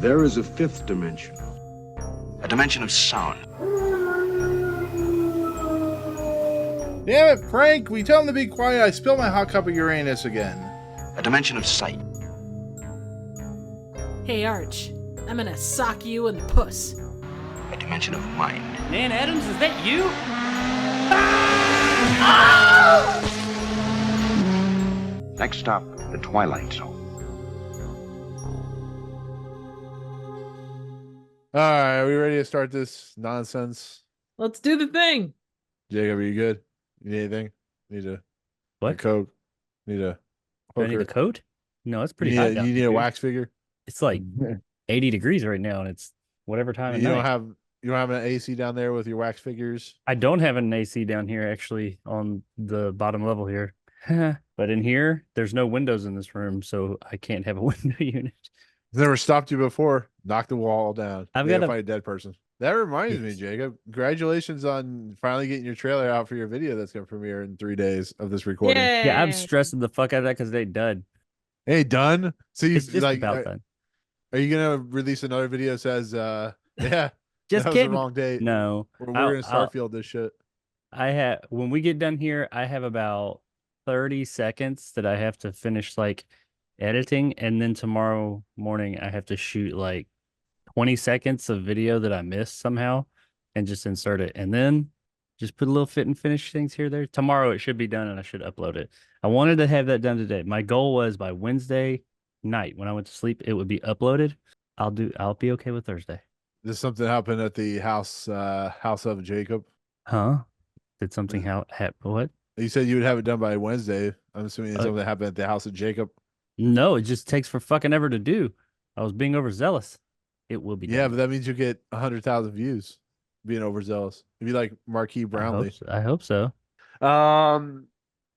There is a fifth dimension. A dimension of sound. Damn it, Frank! We tell him to be quiet. I spilled my hot cup of Uranus again. A dimension of sight. Hey, Arch. I'm gonna sock you in the puss. A dimension of mind. Nan Adams, is that you? Next stop, the Twilight Zone. All right, are we ready to start this nonsense? Let's do the thing. Jacob, are you good? You need anything? Need a What? Coke? Need a Do I need a hooker? coat? No, it's pretty You hot. need, down you need here. a wax figure? It's like 80 degrees right now, and it's whatever time of You night. don't have an AC down there with your wax figures? I don't have an AC down here, actually, on the bottom level here. But in here, there's no windows in this room, so I can't have a window unit. Never stopped you before. Knock the wall down. I've They got gotta a- find a dead person. That reminds me, Yes. Jacob. Congratulations on finally getting your trailer out for your video that's going to premiere in 3 days of this recording. Yeah, I'm stressing the fuck out of that because they done. Hey, done? So you It's just like? about done. Are you gonna release another video that says, "Yeah, Just that was kidding. the wrong date"? No, we're gonna Starfield this shit. I have when we get done here, I have about 30 seconds that I have to finish like editing, and then tomorrow morning I have to shoot like 20 seconds of video that I missed somehow and just insert it, and then just put a little fit and finish things here there. Tomorrow it should be done and I should upload it. I wanted to have that done today. My goal was by Wednesday night when I went to sleep it would be uploaded. I'll be okay with Thursday. Did something happen at the house of Jacob? Huh? Did something what? You said you would have it done by Wednesday. I'm assuming something happened at the house of Jacob. No, it just takes for fucking ever to do. I was being overzealous. It will be done. Yeah, but that means you get 100,000 views being overzealous. If you like Marquis Brownlee. I hope so.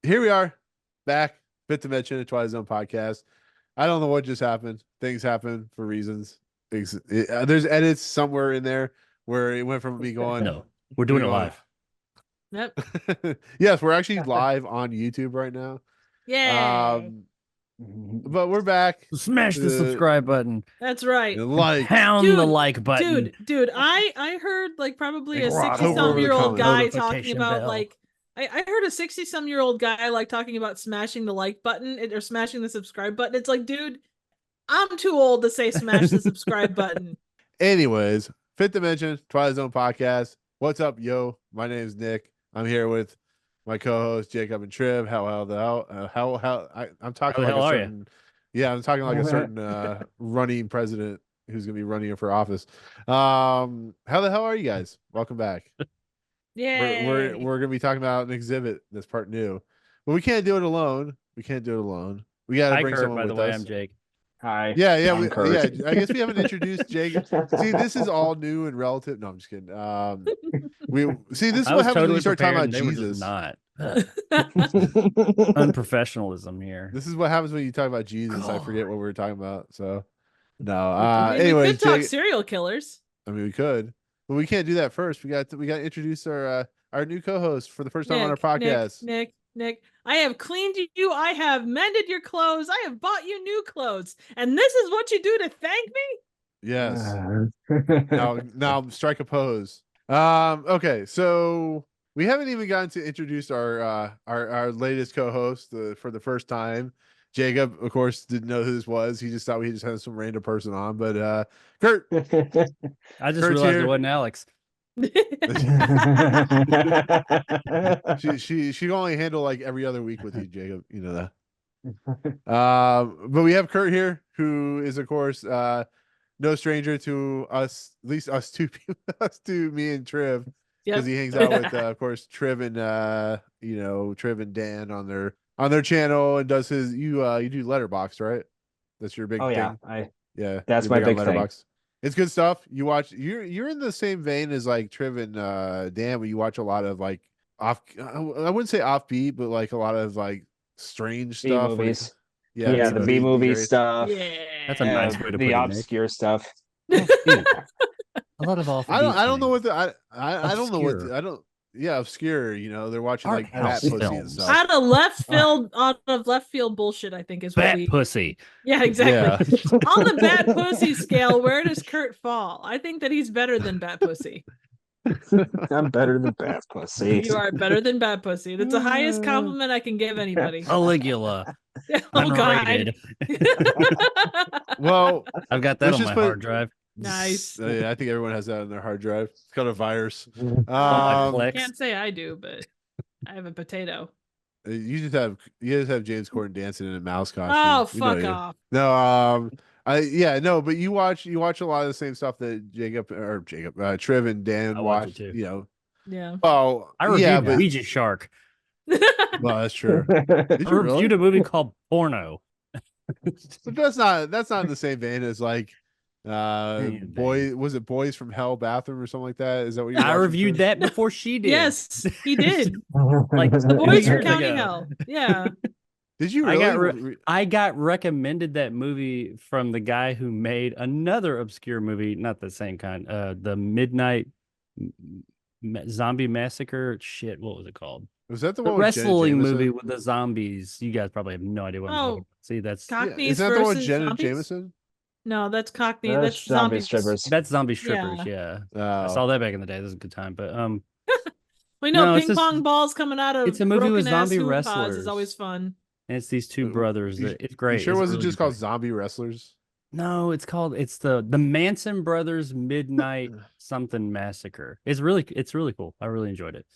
Here we are, back, Fifth Dimension, a Twilight Zone podcast. I don't know what just happened. Things happen for reasons. There's edits somewhere in there where it went from me going. No, we're doing it live. Yep. Yes, we're actually live on YouTube right now. Yeah. But we're back. Smash the subscribe button. That's right. Like, Pound Dude, the like button. Dude, I heard like probably a Rock 60-some-year-old guy notification talking about bell. like I heard a 60-some-year-old guy like talking about smashing the like button or smashing the subscribe button. It's like, dude, I'm too old to say smash the subscribe button. anyways, Fifth Dimension, Twilight Zone podcast. What's up, yo? My name is Nick. I'm here with my co-host Jacob and Triv. I'm talking How the like hell a are certain, yeah, I'm talking like a certain running president who's gonna be running for office. How the hell are you guys? Welcome back. Yeah. We're gonna be talking about an exhibit that's part new, but we can't do it alone. We got to Hi, bring Kurt, someone by the with way, us. I'm Jake. Hi. Yeah, I'm Kurt. I guess we haven't introduced Jake. See, this is all new and relative. No, I'm just kidding. We see this is I what was happens when totally you start talking about prepared, and they were Jesus. just not. Unprofessionalism here. This is what happens when you talk about Jesus. I forget what we were talking about. So, no. I mean, we Anyways, could talk Jake, serial killers. I mean, we could, but we can't do that first. We got to introduce our new co-host for the first time on our podcast. Nick, I have cleaned you. I have mended your clothes. I have bought you new clothes. And this is what you do to thank me? Yes. Now strike a pose. Okay, so we haven't even gotten to introduce our latest co-host for the first time. Jacob, of course, didn't know who this was. He just thought we just had some random person on. But Kurt, I just Kurt's realized here. it wasn't Alex. she can only handle like every other week with you, Jacob. You know that. But we have Kurt here, who is of course no stranger to us, at least us two, me and Triv, because he hangs out with of course Triv and Triv and Dan on their channel and does his you do Letterboxd, right? That's your big thing. Yeah, that's you're my on big thing. Letterboxd. It's good stuff. You watch. You're in the same vein as like Triv and Dan, where you watch a lot of like off. I wouldn't say offbeat, but like a lot of like strange B stuff. movies. Like, Yeah, the B movie stuff. Yeah. That's a nice way to put the it, obscure stuff. Nick. A lot of off. I don't know what the I don't know what Obscure. I don't. obscure. You know, they're watching Art like Bat house Pussy and films. stuff. Out of left field bullshit, I think is what Bat we. pussy. Yeah, exactly. Yeah. On the Bat Pussy scale, where does Kurt fall? I think that he's better than Bat Pussy. I'm better than Bat Pussy. You are better than Bat Pussy. That's the highest compliment I can give anybody. Caligula. Oh God. Unrated. Well, I've got that let's on just my put- hard drive. Nice. I think everyone has that on their hard drive. It's called a virus. On my Um, Plex. Can't say I do, but I have a potato. you just have James Corden dancing in a mouse costume. Oh, You know fuck you- off. No, but you watch a lot of the same stuff that Triv and Dan I watch it watch. too. You know, Yeah. oh, I reviewed yeah, but Ouija Shark. well, that's true. Did I you really? reviewed a movie called Porno. But that's not in the same vein as like Vein. Boys from Hell bathroom or something like that? Is that what you're I watching, reviewed Triv? that before she did. Yes, he did. Like The boys from years County ago. Hell. Yeah. Did you I really? got I got recommended that movie from the guy who made another obscure movie, not the same kind. The Midnight Zombie Massacre. Shit, what was it called? Was that the The one with Jenna wrestling Jameson? movie with the zombies. You guys probably have no idea what I'm talking about. See, that's Cockneys Is that the one with versus Jenna zombies? Jameson? No, that's Cockney. That's That's zombie zombies. strippers. that's zombie strippers. Yeah. Yeah, I Oh. saw that back in the day. That was a good time. But We know No, it's ping just- pong balls coming out of it's a movie with broken-ass zombie hoo-ha's wrestlers. is always fun. and it's these two brothers. You- That it's great. You sure It's it wasn't really just called great. Zombie Wrestlers? No, it's the Manson Brothers Midnight something Massacre. It's really cool. I really enjoyed it.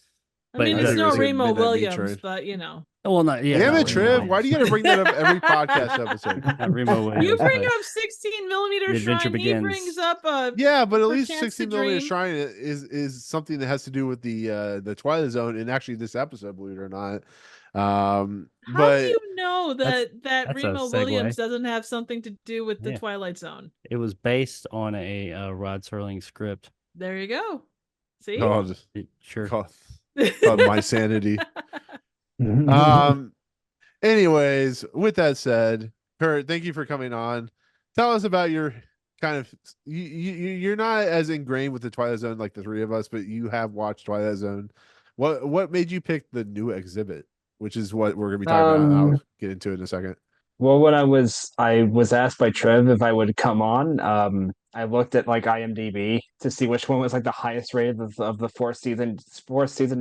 I But mean, it it's doesn't no really say Remo Midnight Meat Williams, Train. but you know. Well, not yeah. Damn not it, Remo Triv! Why do you got to bring that up every Williams. podcast episode? Not Remo Williams. You bring but up 16 millimeter The Adventure shrine. He Begins. brings up a Yeah, but at For least Chance to 16 millimeter Dream. Shrine is something that has to do with the Twilight Zone, and actually this episode, believe it or not. How But do you know That's- that that's a Remo segue. Williams doesn't have something to do with the Yeah. Twilight Zone? It was based on a Rod Serling script. There you go. See? called, Sure. called My Sanity. Anyways, with that said, Kurt, thank you for coming on. Tell us about your kind of you're not as ingrained with the Twilight Zone like the three of us, but you have watched Twilight Zone. What made you pick the new exhibit, which is what we're gonna be talking about? I'll get into it in a second. Well, when I was asked by Trev if I would come on, I looked at like IMDb to see which one was like the highest rated of the fourth season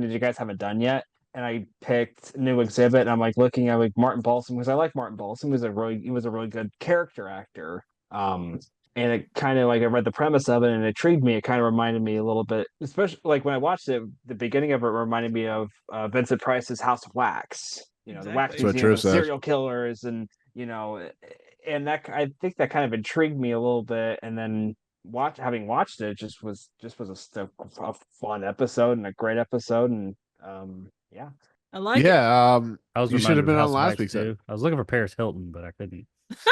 that you guys haven't done yet. And I picked new exhibit, and I'm like looking at like Martin Balsam, because I like Martin Balsam. He was a really good character actor. And it kind of like I read the premise of it and it intrigued me. It kind of reminded me a little bit, especially like when I watched it, the beginning of it reminded me of Vincent Price's House of Wax. You know, the wax Exactly. That's what museum Drew of said. serial killers, and and that I think that kind of intrigued me a little bit. And then having watched it, just was a fun episode and a great episode, and yeah. I like it. Yeah, I was you should have reminded been of on House of last Wax, week's too. I was looking for Paris Hilton, but I couldn't.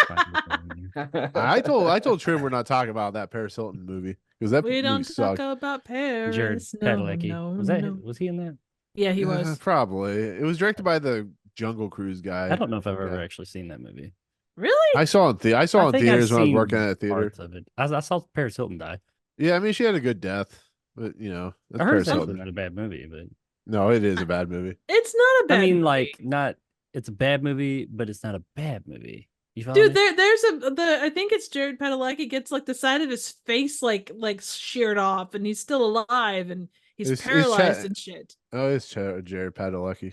find it. I told Triv we're not talking about that Paris Hilton movie because that We movie don't sucked. talk about Paris. Jared no, Padalecki. no, was no. he in that? Yeah, he was. Probably. It was directed by the Jungle Cruise guy. I don't know if I've ever Yeah. actually seen that movie. Really? I saw it. I saw it in think I've theaters when I was seen working at a theater. parts of it. I saw Paris Hilton die. Yeah, I mean she had a good death, but you know that's I heard Paris it's actually Hilton. not a bad movie, but No, it is a bad movie. It's not a bad I mean, movie. like, not. It's a bad movie, but it's not a bad movie. You follow Dude, me? there's I think it's Jared Padalecki gets like the side of his face like sheared off, and he's still alive, and he's It's paralyzed Chad- and shit. Oh, it's Jared Padalecki.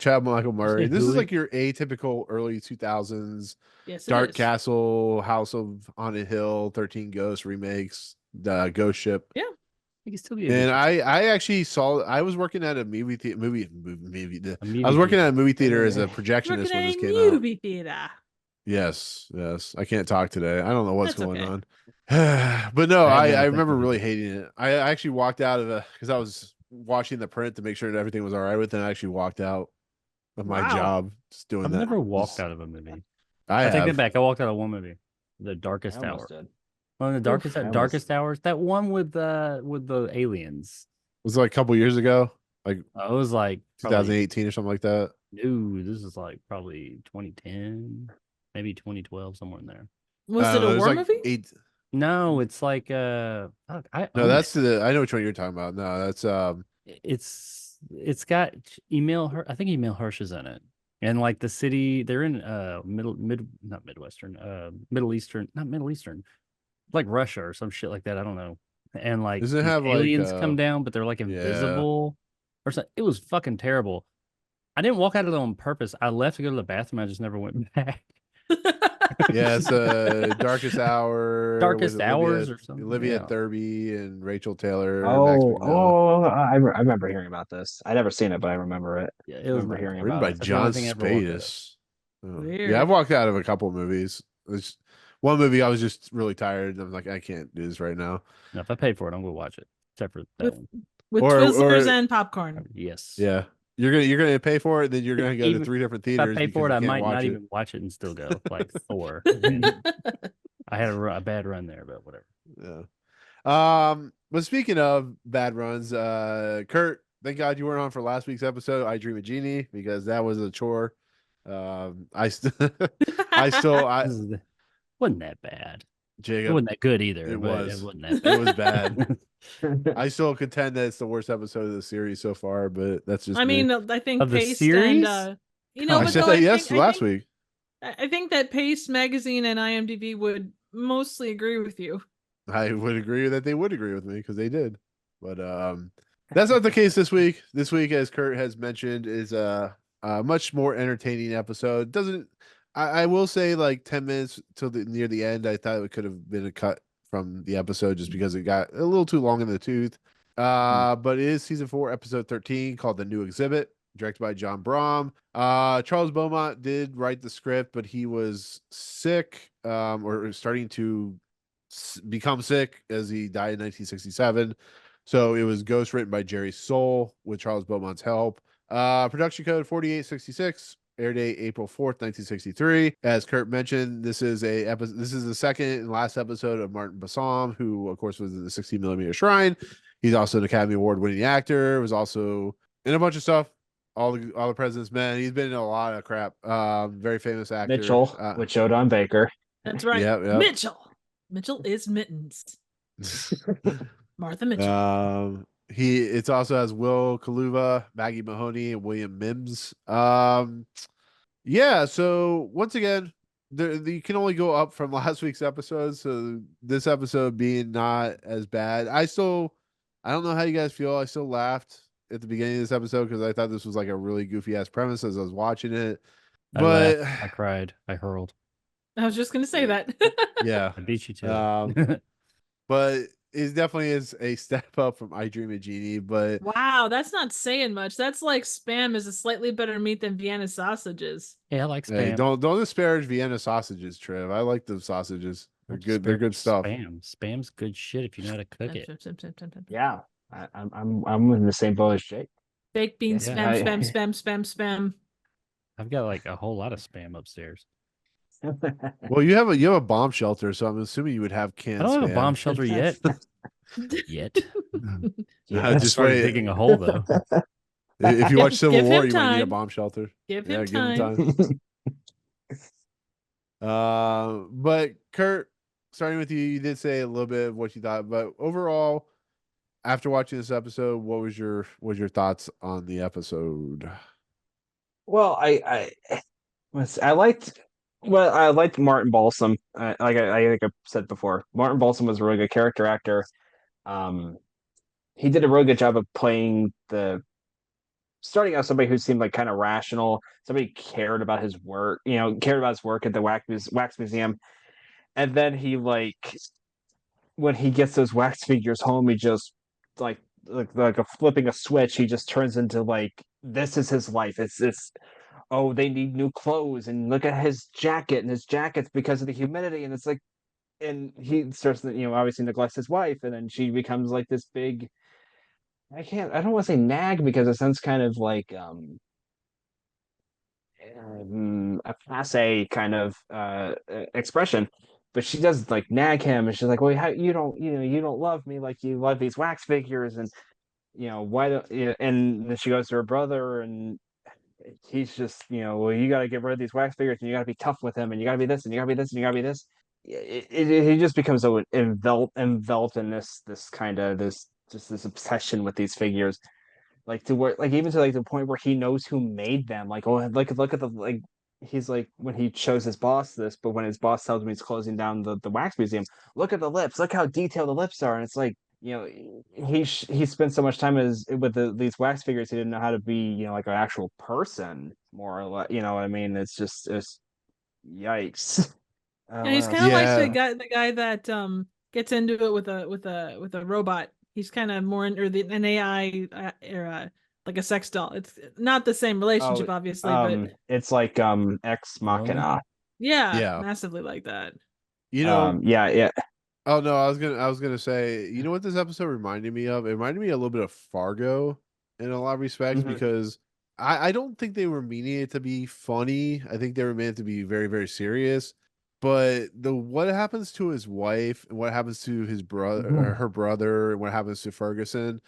Chad Michael Murray. This is Hooli. like your atypical early 2000s Yes, it Dark is. Castle, House of Haunted Hill, 13 Ghosts remakes, the Ghost Ship. He can still be. A And good I actually saw. I was working at a movie theater. movie I was working theater. at a movie theater as a Working projectionist when at this a came out. movie theater. Yes. I can't talk today. I don't know what's That's going okay. on. But no, I I never remember think really of it. hating it. I actually walked out of it because I was watching the print to make sure that everything was all right with it. And I actually walked out of my Wow. job just doing I've that. never walked Just- out of a movie. I take that have. back. I walked out of one movie, The I Darkest Hour. almost did. One of the darkest I almost- darkest hours. That one with the aliens. Was it like a couple years ago, like It was like probably, 2018 or something like that. no, this is like probably 2010, maybe 2012, somewhere in there. Was it No, a was war like movie? No, it's like fuck, I No, own that's it. I know which one you're talking about. No, that's It's it's got I think Emil Hirsch is in it. And like the city, they're in not Midwestern, Middle Eastern, not Middle Eastern, like Russia or some shit like that. I don't know. And like Does it these have aliens come down, but they're like yeah. invisible or something. It was fucking terrible. I didn't walk out of there on purpose. I left to go to the bathroom. I just never went back. Yeah, it's Darkest Hour. Darkest with Hours or something. Olivia Yeah. Thirby and Rachel Taylor. And Max Oh, McNally. I remember hearing about this. I never seen it, but I remember it. Yeah, I it was remember not hearing great. Written about by it. That's the only John thing I ever walked out of. Spadis. Oh. Weird. Yeah, I've walked out of a couple movies. It's one movie I was just really tired. I'm like, I can't do this right now. Now, if I pay for it, I'm gonna watch it. Except for that With, one. with Or- Twizzlers or- and popcorn. Yes. Yeah, you're gonna pay for it, then you're gonna go to Even 3 different If I theaters. pay because for it, you I can't might watch not it. even watch it and still go, like Thor. And I had a bad run there, but whatever. Yeah. But speaking of bad runs, Kurt, thank God you weren't on for last week's episode. I Dream of Jeannie, because that was a chore. I Wasn't that bad. It Jacob, wasn't that good either. it but was. It wasn't that it bad. was bad. I still contend that it's the worst episode of the series so far, but that's just I me. mean, I think Of the Paste series? and I but said no, that I yes think, last week. I think that Paste magazine and IMDb would mostly agree with you. I would agree that they would agree with me because they did. But that's not the case this week. This week, as Kurt has mentioned, is a much more entertaining episode. Doesn't I will say like 10 minutes till near the end, I thought it could have been a cut from the episode just because it got a little too long in the tooth. But it is season 4, episode 13, called The New Exhibit, directed by John Brahm. Charles Beaumont did write the script, but he was sick, or starting to become sick, as he died in 1967. So it was ghost written by Jerry Soule with Charles Beaumont's help. Production code 4866. Air date April 4th, 1963. As Kurt mentioned, this is the second and last episode of Martin Balsam, who of course was in the 16mm Shrine. He's also an Academy Award winning actor, was also in a bunch of stuff. All the President's Men. He's been in a lot of crap. Very famous actor. Mitchell with Jodan Baker. That's right. Yep. Mitchell is Mittens. Martha Mitchell. It's also has Will Kuluva, Maggie Mahoney, and William Mims. Yeah, so once again, you can only go up from last week's episode, so this episode being not as bad. I don't know how you guys feel. I still laughed at the beginning of this episode because I thought this was like a really goofy ass premise as I was watching it. But I cried. I hurled. I was just gonna say that. yeah, I beat you to it. but it definitely is a step up from I Dream of Jeannie. But Wow, that's not saying much. That's like Spam is a slightly better meat than Vienna sausages. Yeah, I like Spam. hey, don't disparage Vienna sausages, Trev. I like the sausages. They're Don't good. They're good stuff. Spam's good shit if you know how to cook it. Yeah, I'm in the same boat as Jake. Baked beans, Yeah. spam. I've got like a whole lot of Spam upstairs. Well, you have a bomb shelter, so I'm assuming you would have canned. I don't have a Spam. bomb shelter yet. Yet. Yeah, Just started digging a hole though. If you watch Civil Give War, him you might need a time. bomb shelter. Give Yeah, him give him time. time. But Kurt, starting with you, you did say a little bit of what you thought, but overall, after watching this episode, what was your thoughts on the episode? Well, I liked Martin Balsam. I think I said before, Martin Balsam was a really good character actor. He did a really good job of playing starting out somebody who seemed like kind of rational, somebody cared about his work, cared about his work at the wax museum. And then he when he gets those wax figures home, he just like a flipping a switch, he just turns into this is his life. It's oh, they need new clothes, and look at his jacket, and his jacket's because of the humidity, and it's like, and he starts to, obviously neglects his wife, and then she becomes like this big, I don't want to say nag because it sounds kind of like a passe kind of expression, but she does like nag him, and she's like, well, how you don't love me like you love these wax figures, and why don't and then she goes to her brother, and he's just, well, you got to get rid of these wax figures, and you got to be tough with him, and you got to be this, and you got to be this, and you got to be this. He just becomes so enveloped in this kind of this obsession with these figures. like to where like even to like the point where he knows who made them. Like, oh, look at the like he's like when he shows his boss this, but when his boss tells him he's closing down the wax museum, look at the lips, look how detailed the lips are, and it's like, you know, he spent so much time with these wax figures, he didn't know how to be, you know, like an actual person, more or less. You know what I mean? It's yikes. Yeah, he's What kind of else? like Yeah. the guy that gets into it with a robot. He's kind of more in, or an AI like a sex doll. It's not the same relationship, Oh, obviously, but it's like Ex Machina. yeah, Yeah. massively like that. You know, Yeah. oh no, I was gonna say, you know what this episode reminded me of? It reminded me a little bit of Fargo in a lot of respects Mhm. because I don't think they were meaning it to be funny. I think they were meant to be very, very serious. But the what happens to his wife and what happens to his brother, her brother, and what happens to Ferguson,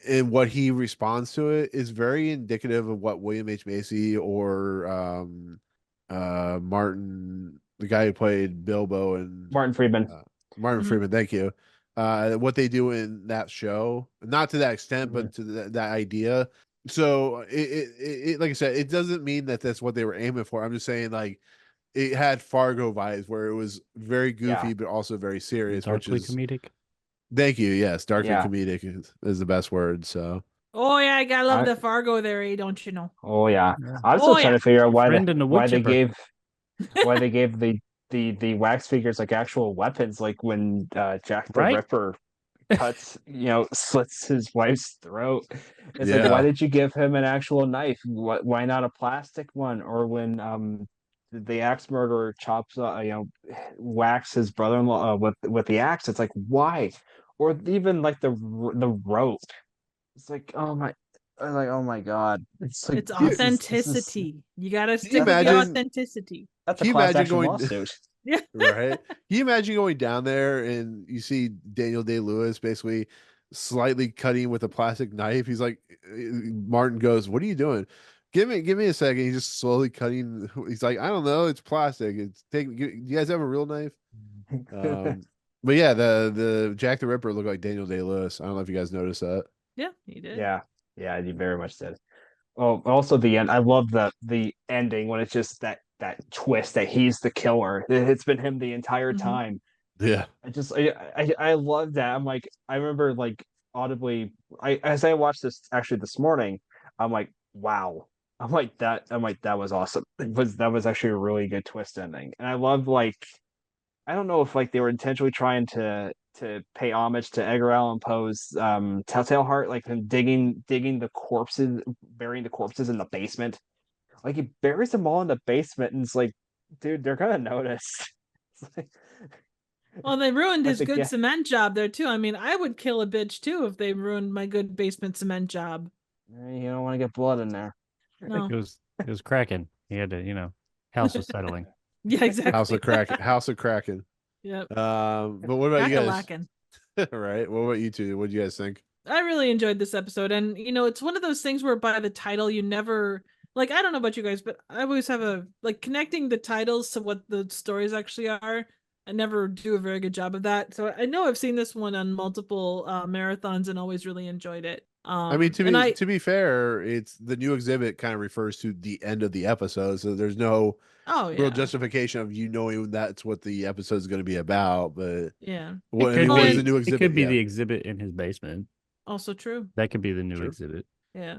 and what he responds to it is very indicative of what William H. Macy or Martin, the guy who played Bilbo and Martin Friedman. Martin Mhm. Freeman, thank you. What they do in that show, not to that extent, Mhm. but to that idea. So like I said, it doesn't mean that that's what they were aiming for. I'm just saying, like, it had Fargo vibes where it was very Yeah. goofy, but also very serious, which Darkly is, comedic. thank you. Yes, darkly Yeah. comedic is the best word. So, Oh yeah, I gotta love I, the Fargo there, don't you know? oh yeah. Yeah. I'm Oh still trying yeah. to figure out Friend and the wood why they chipper. gave the wax figures like actual weapons, like when Jack the Right? Ripper cuts, you know, slits his wife's throat. It's like, why yeah. did you give him an actual knife? Why not a plastic one? Or when the axe murderer chops, you know, whacks his brother-in-law with the axe. It's like, why? Or even like the rope. It's like, oh my God. It's like It's this is authenticity. You gotta Can you stick with the imagine? authenticity. that's a Can you class imagine action going? lawsuit. Yeah. Right? Can you imagine going down there and you see Daniel Day-Lewis basically slightly cutting with a plastic knife? He's like, Martin goes, "What are you doing? Give me a second." He's just slowly cutting. He's like, "I don't know. It's plastic. It's take. You guys have a real knife?" But yeah, the Jack the Ripper looked like Daniel Day-Lewis. I don't know if you guys noticed that. Yeah, he did. Yeah, yeah, you very much did. Oh, also the end. I love the ending when it's just that twist that he's the killer. It's been him the entire Mhm. time. Yeah, I love that. I'm like, I remember like audibly, as I watched this actually this morning, I'm like, wow. I'm like that was awesome. That was actually a really good twist ending. And I love, like, I don't know if like they were intentionally trying to pay homage to Edgar Allan Poe's Telltale Heart, like him digging the corpses, burying the corpses in the basement. Like he buries them all in the basement, and it's like, dude, they're gonna notice. It's Well, they ruined like his the good guy. cement job there too. I mean, I would kill a bitch too if they ruined my good basement cement job. You don't want to get blood in there. No. It was cracking. He had to, house was settling. Yeah, exactly. House of Kraken. Yep. But what about you guys? Crack-a-lackin'. Right? What about you two? What do you guys think? I really enjoyed this episode, and it's one of those things where by the title you never, like, I don't know about you guys, but I always have a, like, connecting the titles to what the stories actually are. I never do a very good job of that. So I know I've seen this one on multiple marathons and always really enjoyed it. I mean, And I to be fair, it's the new exhibit kind of refers to the end of the episode, so there's no oh real yeah. justification of you knowing that's what the episode is going to be about. But Yeah. what, I Could mean, what is be- the new It exhibit? could be Yeah, the exhibit in his basement. Also true. That could be the new True. exhibit. Yeah.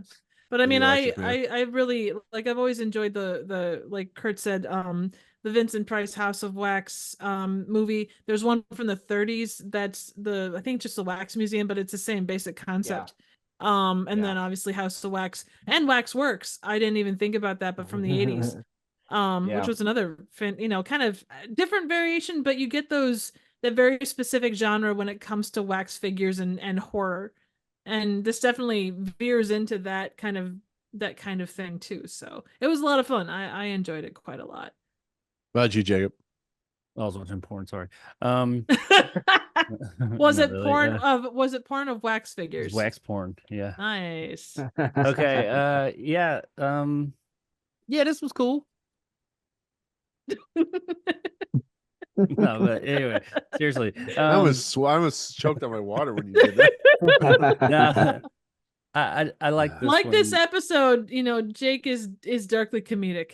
But I The mean, new Electric Man. I really, like, I've always enjoyed the like Kurt said, the Vincent Price House of Wax movie. There's one from the 30s that's I think just the Wax Museum, but it's the same basic concept. And Yeah. then obviously House of Wax and Wax Works. I didn't even think about that, but from the 80s. Yeah. Which was another kind of different variation, but you get that very specific genre when it comes to wax figures and horror. And this definitely veers into that kind of thing too. So it was a lot of fun. I enjoyed it quite a lot. What about you, Jacob? I was watching porn. Sorry. Was Not it really, porn of wax it was figures? wax porn? Yeah. Nice. Okay. Yeah. Yeah. This was cool. No, but anyway, seriously. I almost choked on my water when you did that. Nah, I like this Like one. this episode, Jake is darkly comedic.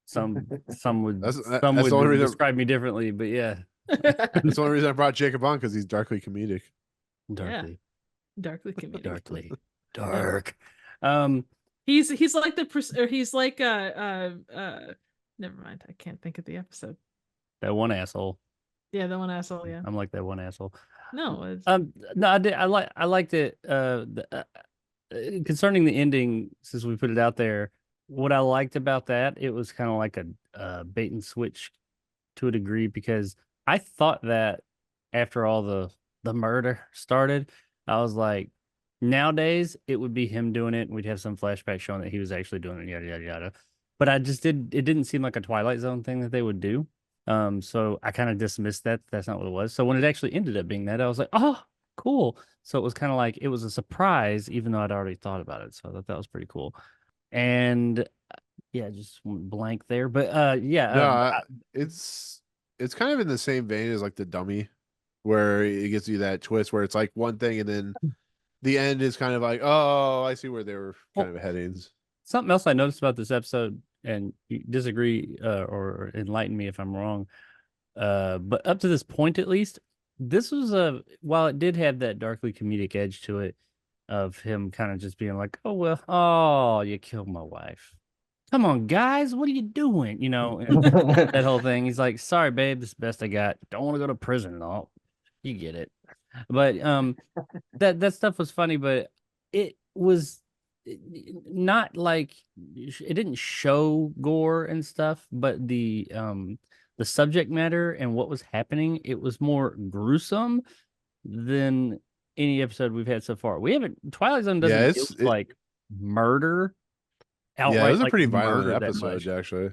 Some would That's the would only reason- describe me differently, but yeah, That's the only reason I brought Jacob on, because he's darkly comedic. darkly, Darkly comedic. darkly, dark. He's like he's like never mind. I can't think of the episode. That one asshole. Yeah, the one asshole. Yeah. I'm like that one asshole. No. It's... No, I liked it. Concerning the ending, since we put it out there, what I liked about that, it was kind of like a bait and switch to a degree, because I thought that after all the murder started, I was like, nowadays it would be him doing it, and we'd have some flashback showing that he was actually doing it, yada yada yada. But it didn't seem like a Twilight Zone thing that they would do. So I kind of dismissed that. That's not what it was. So when it actually ended up being that, I was like, oh, cool. So it was kind of like, it was a surprise, even though I'd already thought about it. So I thought that was pretty cool. And yeah, just went blank there. But yeah. No, it's kind of in the same vein as like The Dummy, where it gives you that twist where it's like one thing and then the end is kind of like, oh, I see where they were kind of heading. Something else I noticed about this episode, and you disagree or enlighten me if I'm wrong, but up to this point at least, this was while it did have that darkly comedic edge to it, of him kind of just being like, oh well, oh, you killed my wife, come on guys, what are you doing, and that whole thing. He's like, sorry babe, this is the best I got, don't want to go to prison and all, you get it. But that stuff was funny, but it was not like, it didn't show gore and stuff, but the subject matter and what was happening, it was more gruesome than any episode we've had so far. Twilight Zone doesn't deal like murder outright. Yeah, it was a like pretty violent murder that episode, much. actually.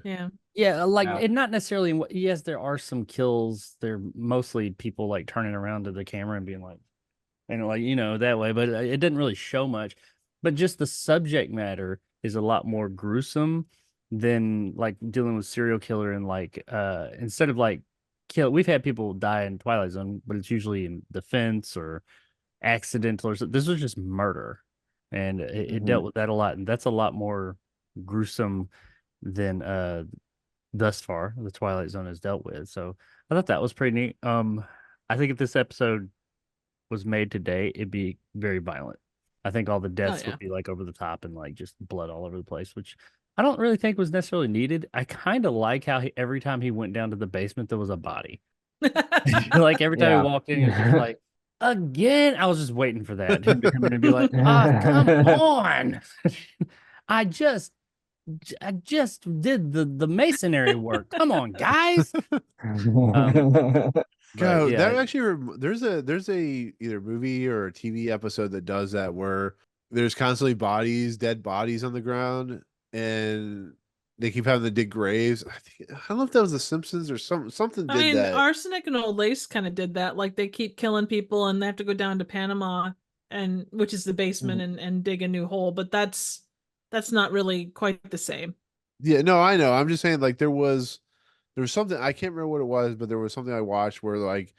Yeah. Like, and not necessarily. Yes, there are some kills. They're mostly people like turning around to the camera and being like, that way. But it didn't really show much. But just the subject matter is a lot more gruesome than like dealing with serial killer, and like instead of like kill. We've had people die in Twilight Zone, but it's usually in defense or accidental, or this was just murder, and it dealt with that a lot, and that's a lot more gruesome than thus far the Twilight Zone has dealt with. So I thought that was pretty neat. I think if this episode was made today, it'd be very violent. I think all the deaths would be like over the top and like just blood all over the place, which I don't really think was necessarily needed. I kind of like how every time he went down to the basement, there was a body. Like every time he walked in, he was just like, again. I was just waiting for that. Him to come in and be like, come on. I just did the masonry work. Come on, guys. God, that actually there's a either movie or a TV episode that does that, where there's constantly dead bodies on the ground, and they keep having to dig graves. I don't know if that was The Simpsons or something. That. Arsenic and Old Lace kind of did that. Like they keep killing people and they have to go down to Panama, which is the basement, and dig a new hole. But that's not really quite the same. Yeah, no, I know. I'm just saying, like there was something, I can't remember what it was, but there was something I watched where like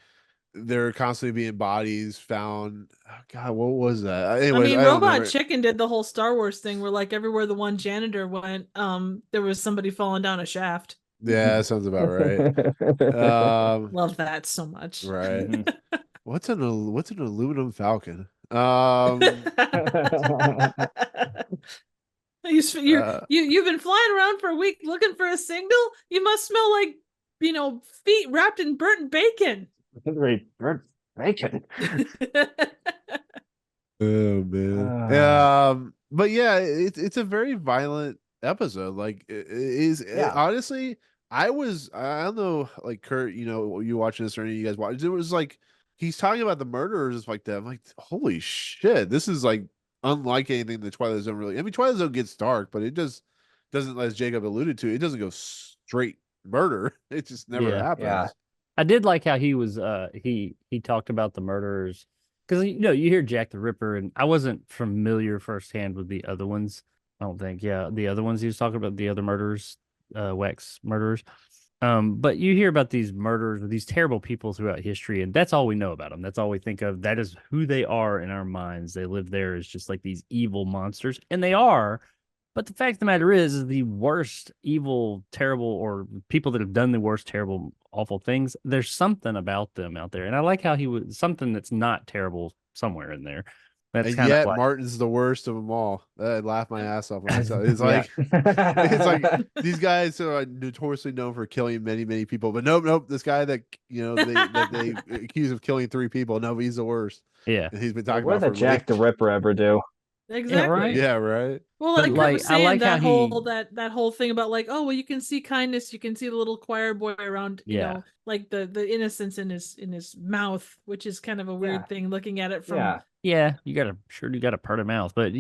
there are constantly being bodies found. Oh, God, what was that? Anyways, Robot Chicken did the whole Star Wars thing where like everywhere the one janitor went, there was somebody falling down a shaft. Yeah, that sounds about right. Love that so much. Right. What's an aluminum falcon? You've been flying around for a week looking for a signal. You must smell like feet wrapped in burnt bacon. Burnt bacon. Oh man. But yeah, it's a very violent episode. Like honestly, I don't know, like Kurt, you watching this or any of you guys watch, it was like he's talking about the murderers like that. I'm like, holy shit, this is like unlike anything the Twilight Zone really. I mean, Twilight Zone gets dark, but it just doesn't, as Jacob alluded to, it doesn't go straight murder. It just never happens. Yeah. I did like how he was he talked about the murderers, because you hear Jack the Ripper, and I wasn't familiar firsthand with the other ones. I don't think, the other ones he was talking about, the other murderers, wax murderers. But you hear about these murders, these terrible people throughout history, and that's all we know about them. That's all we think of. That is who they are in our minds. They live there as just like these evil monsters, and they are. But the fact of the matter is the worst, evil, terrible, or people that have done the worst, terrible, awful things, there's something about them out there. And I like how he was something that's not terrible somewhere in there. That's And kind of yet like, Martin's the worst of them all. I laughed my ass off when I saw it. It's Yeah. like it's like these guys are notoriously known for killing many, many people, but nope. This guy that they accuse of killing 3 people, no, he's the worst. yeah. And he's been Yeah, talking what about did for Jack the Ripper ever do? Exactly. right. Yeah, right. Well, But, like Kurt like, was I saying, like how that whole he- that whole thing about like, oh well, you can see kindness, you can see the little choir boy around, you Yeah. know, like the innocence in his mouth, which is kind of a weird Yeah. thing looking at it from. Yeah. Yeah, you got a purty mouth, but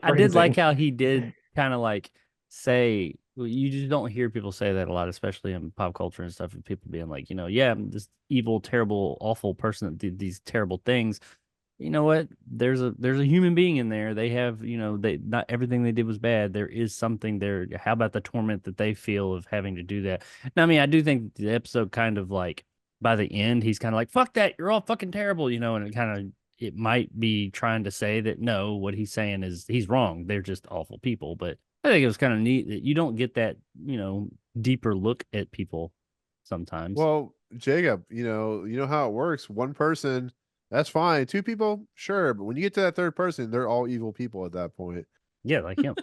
I did like how he did kind of like say, well, you just don't hear people say that a lot, especially in pop culture and stuff, and people being like, yeah, I'm this evil, terrible, awful person that did these terrible things. You know what? There's a human being in there. They have, they not everything they did was bad. There is something there. How about the torment that they feel of having to do that? Now, I mean, I do think the episode kind of like by the end, he's kind of like, fuck that, you're all fucking terrible, and it might be trying to say that no, what he's saying is he's wrong. They're just awful people. But I think it was kind of neat that you don't get that, deeper look at people sometimes. Well, Jacob, you know how it works. One person, that's fine. 2 people, sure, but when you get to that 3rd person, they're all evil people at that point. Yeah, like him.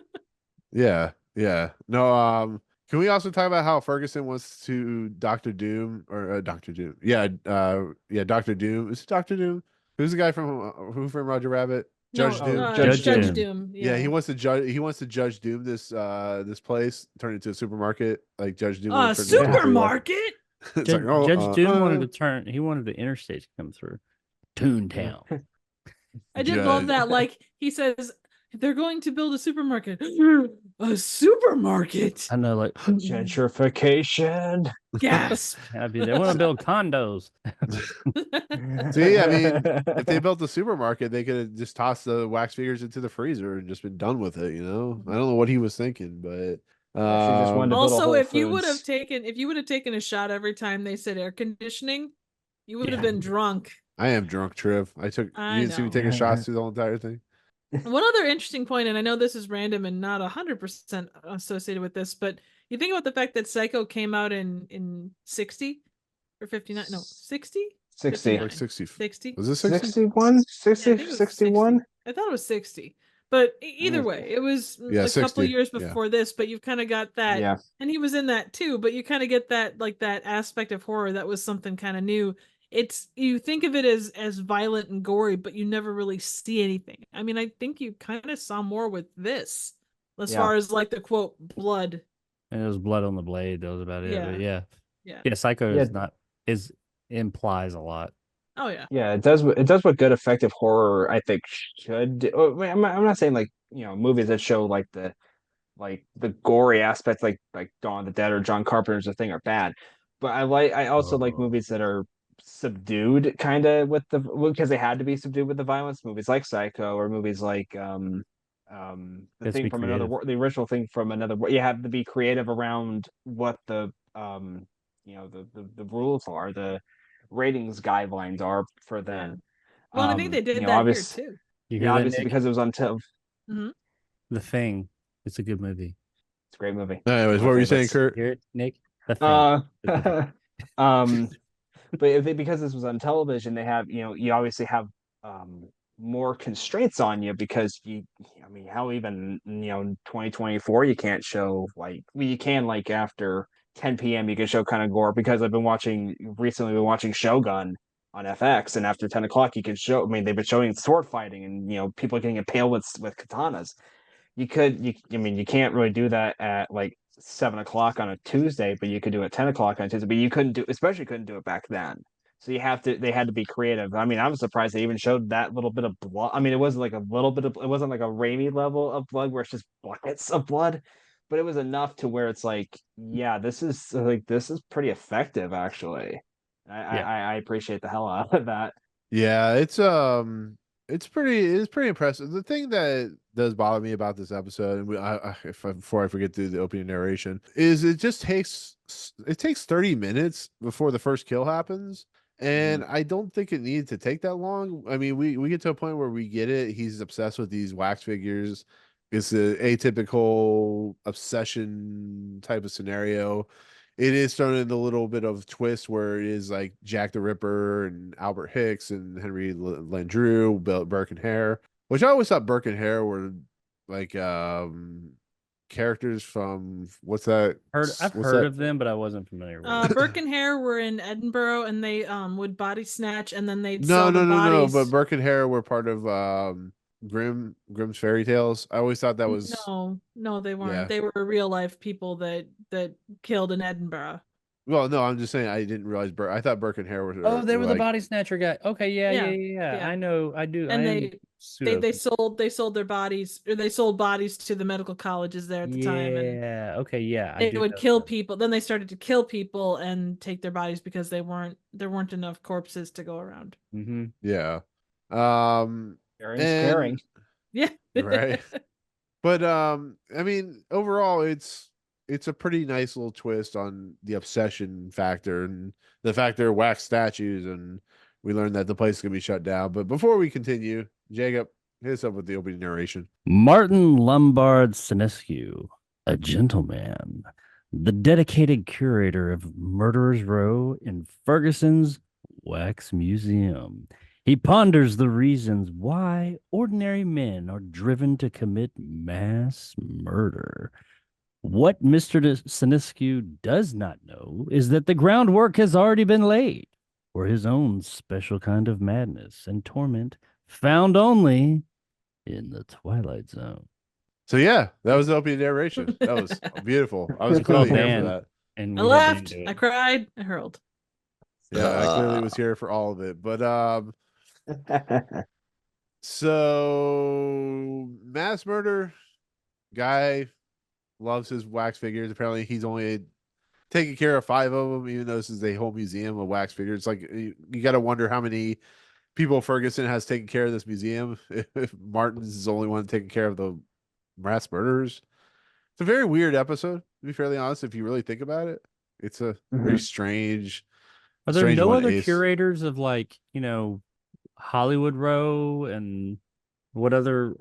Yeah. No, can we also talk about how Ferguson wants to Doctor Doom or Doctor Doom? Yeah, Doctor Doom. Is it Doctor Doom? Who's the guy from Who Framed Roger Rabbit? Judge No, Doom. Judge Judge Doom. Doom. Yeah, he wants to Judge Doom this place, turn it into a supermarket, like Judge Doom. wants to turn it into- Supermarket. It's Judge, like, oh, Judge Doom wanted to he wanted the interstate to come through Toontown. I did love Judge. that. Like he says, they're going to build a supermarket. A supermarket. I know, like, Gentrification. Gasp. they want to build condos. See, I mean, if they built a supermarket, they could have just tossed the wax figures into the freezer and just been done with it. I don't know what he was thinking, but Yeah, she just wanted to build a Also, Whole if you would have Foods. taken a shot every time they said air conditioning, you would have Yeah. been drunk. I am drunk, Triv. I You didn't see me know. taking shots through the whole entire thing. One other interesting point, and I know this is random and not 100% associated with this, but you think about the fact that Psycho came out in 60 or 59? No, 60? 60. Like 60. 60? Was it 60? 61? Yeah, I 60? think it was 61? 60. I thought it was 60. But either Mm. way, it was Yeah, a 60, couple years yeah. before this, but you've kind of got that. Yeah. And he was in that too, but you kind of get that, like that aspect of horror that was something kind of new. It's, you think of it as violent and gory, but you never really see anything. I mean, I think you kind of saw more with this as Yeah. far as like the quote blood. And it was blood on the blade. That was about it. But Yeah. yeah. Psycho Yeah. implies a lot. Oh yeah. Yeah, it does. It does what good effective horror I think should do. I'm not saying like movies that show like the gory aspects like Dawn of the Dead or John Carpenter's The Thing are bad, but I also like movies that are subdued kind of because they had to be subdued with the violence. Movies like Psycho or movies like the Let's thing be from another creative. the original thing from another. You have to be creative around what the rules are, the ratings guidelines are for them. Well, I think they did that here too. You hear Yeah, that, obviously Nick? because it was until The Thing. It's a good movie. it's a great movie. Anyways, what were you saying, Kurt? Hear it, Nick? The Thing. But because this was on television, they have you obviously have more constraints on you because how even 2024 you can't show you can after 10 p.m. you can show kind of gore because I've been watching Shogun on FX, and after 10 o'clock you can show. I mean, they've been showing sword fighting and people getting impaled with katanas. You can't really do that at 7 o'clock on a Tuesday, but you could do it at 10 o'clock on a Tuesday, but you couldn't do it back then. So they had to be creative. I mean, I was surprised they even showed that little bit of blood. I mean, it wasn't it wasn't like a Raimi level of blood where it's just buckets of blood, but it was enough to where it's this is pretty effective actually. I appreciate the hell out of that. Yeah, it's pretty impressive. The thing that does bother me about this episode, and before I forget the opening narration, is it takes 30 minutes before the first kill happens. And I don't think it needed to take that long. I mean, we get to a point where we get it. He's obsessed with these wax figures. It's a atypical obsession type of scenario. It is thrown in a little bit of twist where it is like Jack the Ripper and Albert Hicks and Henry Landreau, Burke and Hare, which I always thought Burke and Hare were like characters from what's that? I've heard of them, but I wasn't familiar with them. Burke and Hare were in Edinburgh, and they would body snatch, and then they'd No, sell the bodies. but Burke and Hare were part of Grimm's Fairy Tales. I always thought that was No, they weren't. Yeah. They were real life people that killed in Edinburgh. Well, no, I'm just saying I didn't realize I thought Burke and Hare were. Oh, they were the like, body snatcher guy. Okay, yeah. Yeah. I know, I do. And I they sold their bodies, or they sold bodies to the medical colleges there at the time. And Yeah. Okay. Yeah. they would kill people. Then they started to kill people and take their bodies because there weren't enough corpses to go around. Mm-hmm. Yeah. Very scaring. Yeah. Right. But I mean, overall, it's a pretty nice little twist on the obsession factor and the fact they're wax statues, and we learned that the place is gonna be shut down. But before we continue, Jacob, hit us up with the opening narration. Martin Lombard Sinescu, a gentleman, the dedicated curator of Murderers Row in Ferguson's Wax Museum. He ponders the reasons why ordinary men are driven to commit mass murder. What Mr. Sinescu does not know is that the groundwork has already been laid for his own special kind of madness and torment found only in the Twilight Zone. So yeah, that was the opening narration. That was beautiful. I was clearly here for that. And I we had to laughed, do it. I cried, I hurled. Yeah, I clearly was here for all of it. But so mass murder guy loves his wax figures. Apparently, he's only taking care of 5 of them, even though this is a whole museum of wax figures. Like you got to wonder how many people Ferguson has taken care of this museum. If Martin's is the only one taking care of the mass murderers, it's a very weird episode. To be fairly honest, if you really think about it, it's a very strange. Are there strange no one, other Ace. curators of, like, Hollywood Row and what other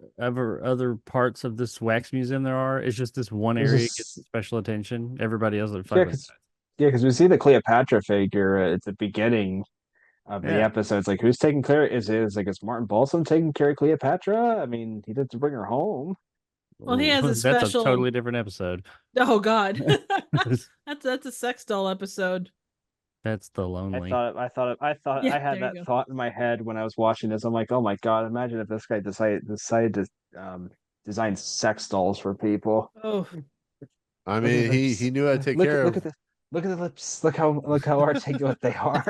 parts of this wax museum there are? It's just this one area gets special attention. Everybody else are fucking. Yeah, because we see the Cleopatra figure at the beginning of the episode. It's like, who's taking care? Is Martin Balsam taking care of Cleopatra? I mean, he did to bring her home. Well, he has a That's special. a totally different episode. Oh God, that's a sex doll episode. That's the lonely. I thought Yeah, I had there that you go. thought in my head when I was watching this. I'm like, oh my God, imagine if this guy decided to design sex dolls for people. Oh, I mean, he knew how to take care of. Look at the lips. Look how articulate they are.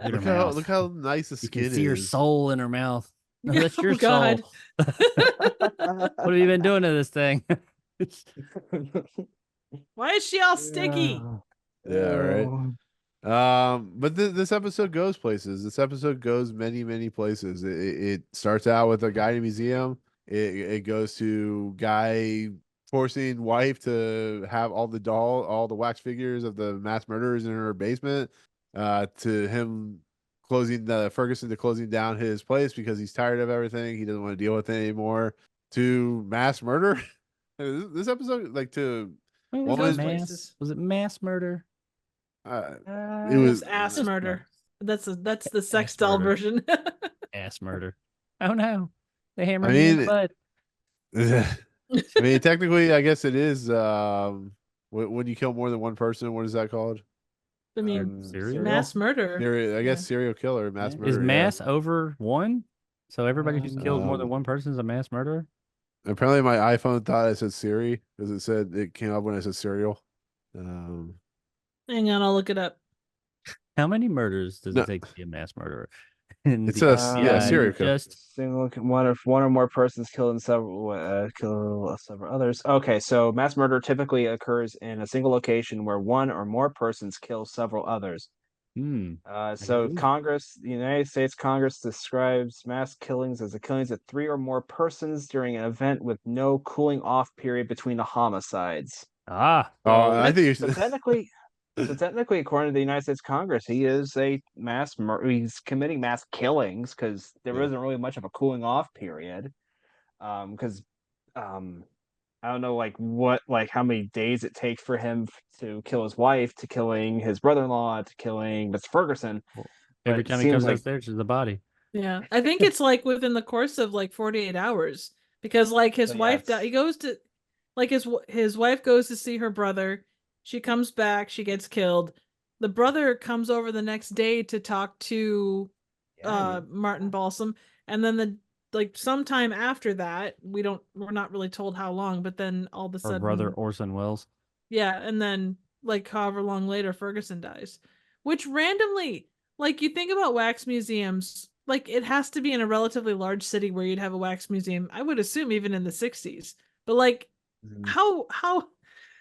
Look how nice the You skin can see her is. soul in her mouth. No, that's your Oh, God. soul. What have you been doing to this thing? Why is she all sticky? Yeah, right. But this episode goes places. This episode goes many places. It starts out with a guy in a museum. It goes to guy forcing wife to have all the wax figures of the mass murderers in her basement. To him Ferguson to closing down his place because he's tired of everything. He doesn't want to deal with it anymore. To mass murder. This episode, like, to Was Those it places. mass murder? it was ass Just murder. That's the sex Ass doll murder. version. Ass murder. Oh no. They hammered I me in mean, the butt. I mean, technically, I guess it is. When you kill more than one person, what is that called? I mean, Serial? mass murder. I guess serial killer, mass murder. Is yeah. mass over one? So everybody who's killed more than one person is a mass murderer? Apparently, my iPhone thought I said Siri because it came up when I said cereal. Hang on, I'll look it up. How many murders does No. it take to be a mass murderer? In It's the a FBI, serial killer. Just Single one or more persons killed in kill several others. Okay, so mass murder typically occurs in a single location where one or more persons kill several others. So Ooh. Congress, the United States Congress describes mass killings as the killings of 3 or more persons during an event with no cooling off period between the homicides. Ah, Oh, So, I think so technically, according to the United States Congress, he is a he's committing mass killings because there Yeah. isn't really much of a cooling off period. Because I don't know like how many days it takes for him to kill his wife, to killing his brother-in-law, to killing Mr. Ferguson. well, But every it time he seems comes like downstairs, there's the body. Yeah, I think it's like within the course of like 48 hours because like his So, yeah, wife it's- he goes to like his wife goes to see her brother. She comes back, she gets killed. The brother comes over the next day to talk to Martin Balsam, and then the like sometime after that, we're not really told how long, but then all of a Her brother sudden, Orson Welles. yeah, and then like however long later Ferguson dies. Which randomly, like you think about wax museums, like it has to be in a relatively large city where you'd have a wax museum. I would assume even in the 60s. But like Mhm.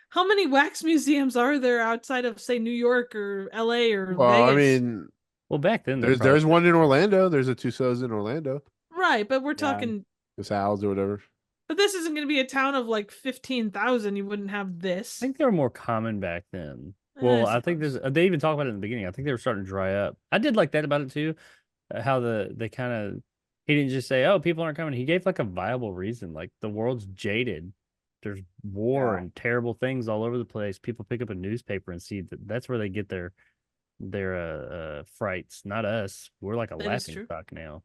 how many wax museums are there outside of say New York or LA or Well, I Vegas? mean, Well, back then there there's probably one in Orlando. There's a Tussauds in Orlando. Right, but we're Yeah. talking The Sal's or whatever. but this isn't going to be a town of like 15,000. You wouldn't have this. I think they were more common back then. Well, I think suppose. they even talk about it in the beginning. I think they were starting to dry up. I did like that about it too. How they kind of he didn't just say, "Oh, people aren't coming." He gave like a viable reason. Like the world's jaded. There's war Yeah. and terrible things all over the place. People pick up a newspaper and see that's where they get their frights, not us. We're like a That is laughing true. stock now.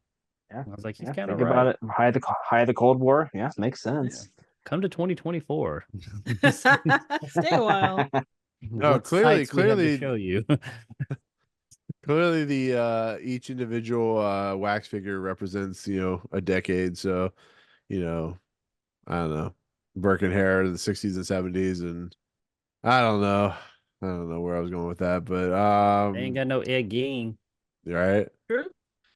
Yeah. I was like, he's Yeah, kind of think right. about it. High of the Cold War. Yeah, makes sense. Come to 2024. Stay a while. No, What clearly- sights we have to clearly- show you. Clearly, the each individual wax figure represents a decade. So, I don't know, Burke and Hare in the 60s and 70s, and I don't know where I was going with that, but They ain't got no Ed Gein. right. True.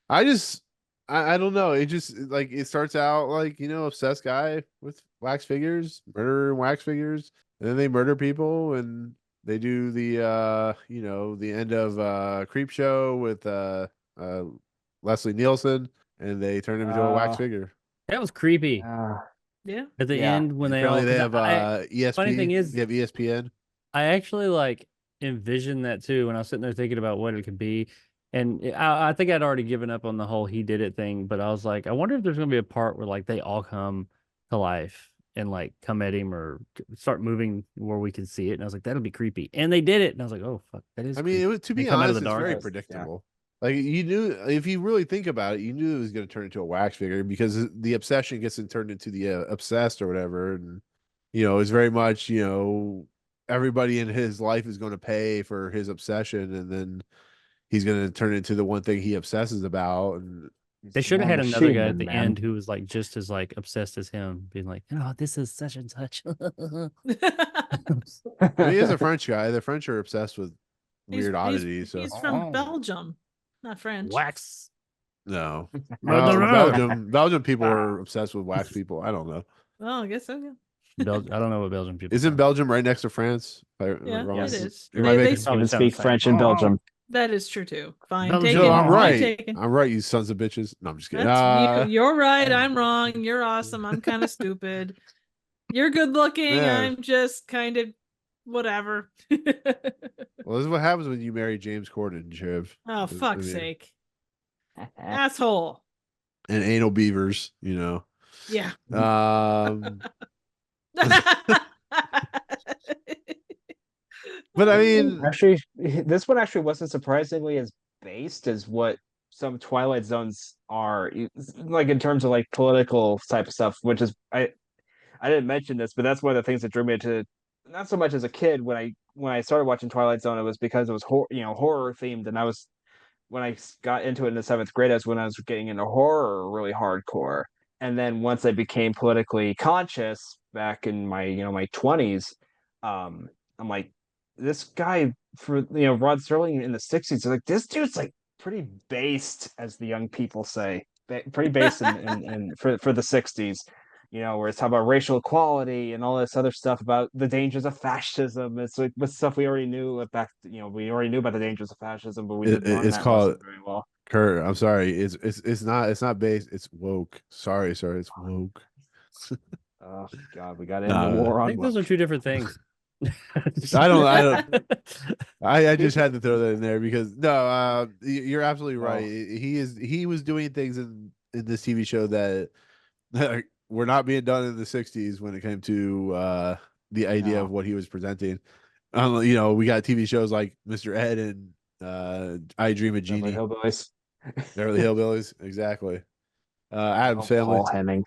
I don't know. It just like it starts out like obsessed guy with wax figures, murder wax figures, and then they murder people, and they do the the end of Creep Show with Leslie Nielsen, and they turn him into a wax figure. That was creepy. Yeah. At the yeah. end when they all Apparently they 'cause have ESPN. funny thing is- they have ESPN. I actually like envisioned that too when I was sitting there thinking about what it could be. And I think I'd already given up on the whole he did it thing, but I was like, I wonder if there's gonna be a part where like they all come to life and like come at him or start moving where we can see it. And I was like, that'll be creepy. And they did it, and I was like, oh fuck, that is. I mean, to They be come out of honest, the it's very dark. predictable. Like you knew, if you really think about it, you knew it was going to turn into a wax figure because the obsession gets turned into the obsessed or whatever, and it's very much everybody in his life is going to pay for his obsession, and then he's going to turn into the one thing he obsesses about. And They should have had another guy at the man. end who was like just as like obsessed as him, being like, "Oh, this is such and such." he is a French guy. The French are obsessed with weird oddities. So He's from Belgium, not French. Wax. no, Murderer. Belgium people are obsessed with wax people. I don't know. Oh, I guess so. Yeah. I don't know what Belgian people. Isn't are. Belgium right next to France? Yeah, Yes. it is. Am I They- making- they- Probably Even sounds speak the same. French in Belgium. that is true too. Fine. Belgium. Take No, it. I'm Point right. taken. I'm right, you sons of bitches. No, I'm just kidding. That's you're right. I'm wrong. You're awesome. I'm kind of stupid. You're good looking. Yeah. I'm just kind of whatever. Well, this is what happens when you marry James Corden, Chiv. Oh, I fuck's mean, sake. Asshole. And anal beavers, Yeah. But I mean, Actually, this one actually wasn't surprisingly as based as what some Twilight Zones are, like in terms of like political type of stuff. Which is I didn't mention this, but that's one of the things that drew me to not so much as a kid when I started watching Twilight Zone. It was because it was horror themed, and when I got into it in the 7th grade, that's when I was getting into horror really hardcore. And then once I became politically conscious back in my my 20s, I'm like, this guy for Rod Serling in the 60s, like this dude's like pretty based, as the young people say, pretty based in for the 60s. where it's talking about racial equality and all this other stuff about the dangers of fascism. It's like with stuff we already knew back. We already knew about the dangers of fascism, but we didn't learn It's that lesson called very well. Kurt. I'm sorry. It's not based. It's woke. Sorry. It's woke. Oh God, we got into No, war I on think those are two different things. I don't. I just had to throw that in there because no, you're absolutely right. He was doing things in this TV show that were not being done in the '60s when it came to the idea of what he was presenting. We got TV shows like Mr. Ed and I Dream of Jeannie, Hillbillies. Beverly Hillbillies, exactly. Adam's Family. Paul Hemming.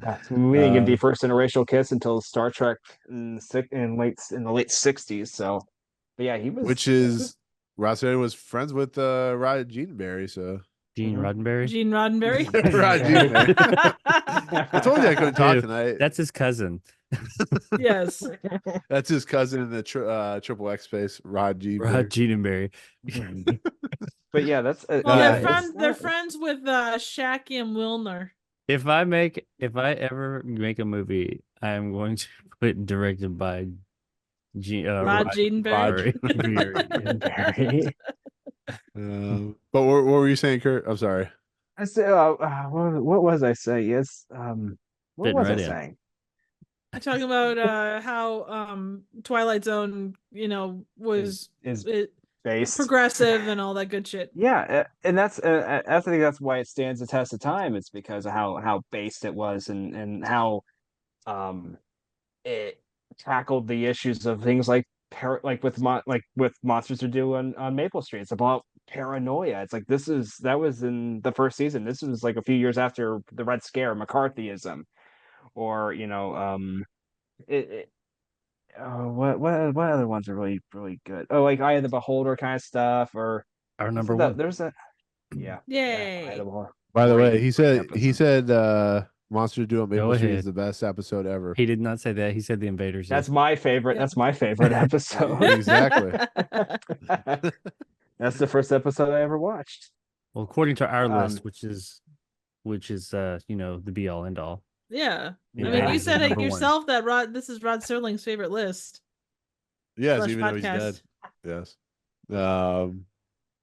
Yeah, we didn't get the first interracial kiss until Star Trek in the late '60s. So, but yeah, he was. Which is Rod Serling was friends with Rod Jeanberry, so Gene Roddenberry. Gene Roddenberry. Rod Jeanberry. I told you I couldn't talk Dude, tonight. That's his cousin. Yes. That's his cousin in the triple X space, Rod Jeanberry. Rod Jeanberry. But yeah, that's Well, Yeah, they're friends with Shaq and Wilner. If I ever make a movie, I'm going to put it directed by Rod Jeanberry. But what were you saying, Kurt? I'm sorry. I said, what was I saying? Yes, what Fitting was right I in. saying? I'm talking about how Twilight Zone, was Is it, based progressive and all that good shit. Yeah, and that's I think that's why it stands the test of time. It's because of how based it was and how it tackled the issues of things like with Monsters to Do on Maple Street. It's about paranoia. It's like that was in the first season. This was like a few years after the Red Scare, McCarthyism, or what other ones are really really good? Oh, like Eye of the Beholder kind of stuff, or Our number one. There's a yeah. Yay. Eye of the Beholder. By the way, Great he said episode. Monster Duo on Go Maple Street ahead. is the best episode ever. He did not say that. He said the Invaders. That's my favorite. Yeah. That's my favorite episode. Exactly. That's the first episode I ever watched. Well, according to our list, which is the be all end all. Yeah. Yeah. I mean, you This is said it number one. yourself that this is Rod Serling's favorite list. Yes, Slash even though he's podcast. dead. Yes.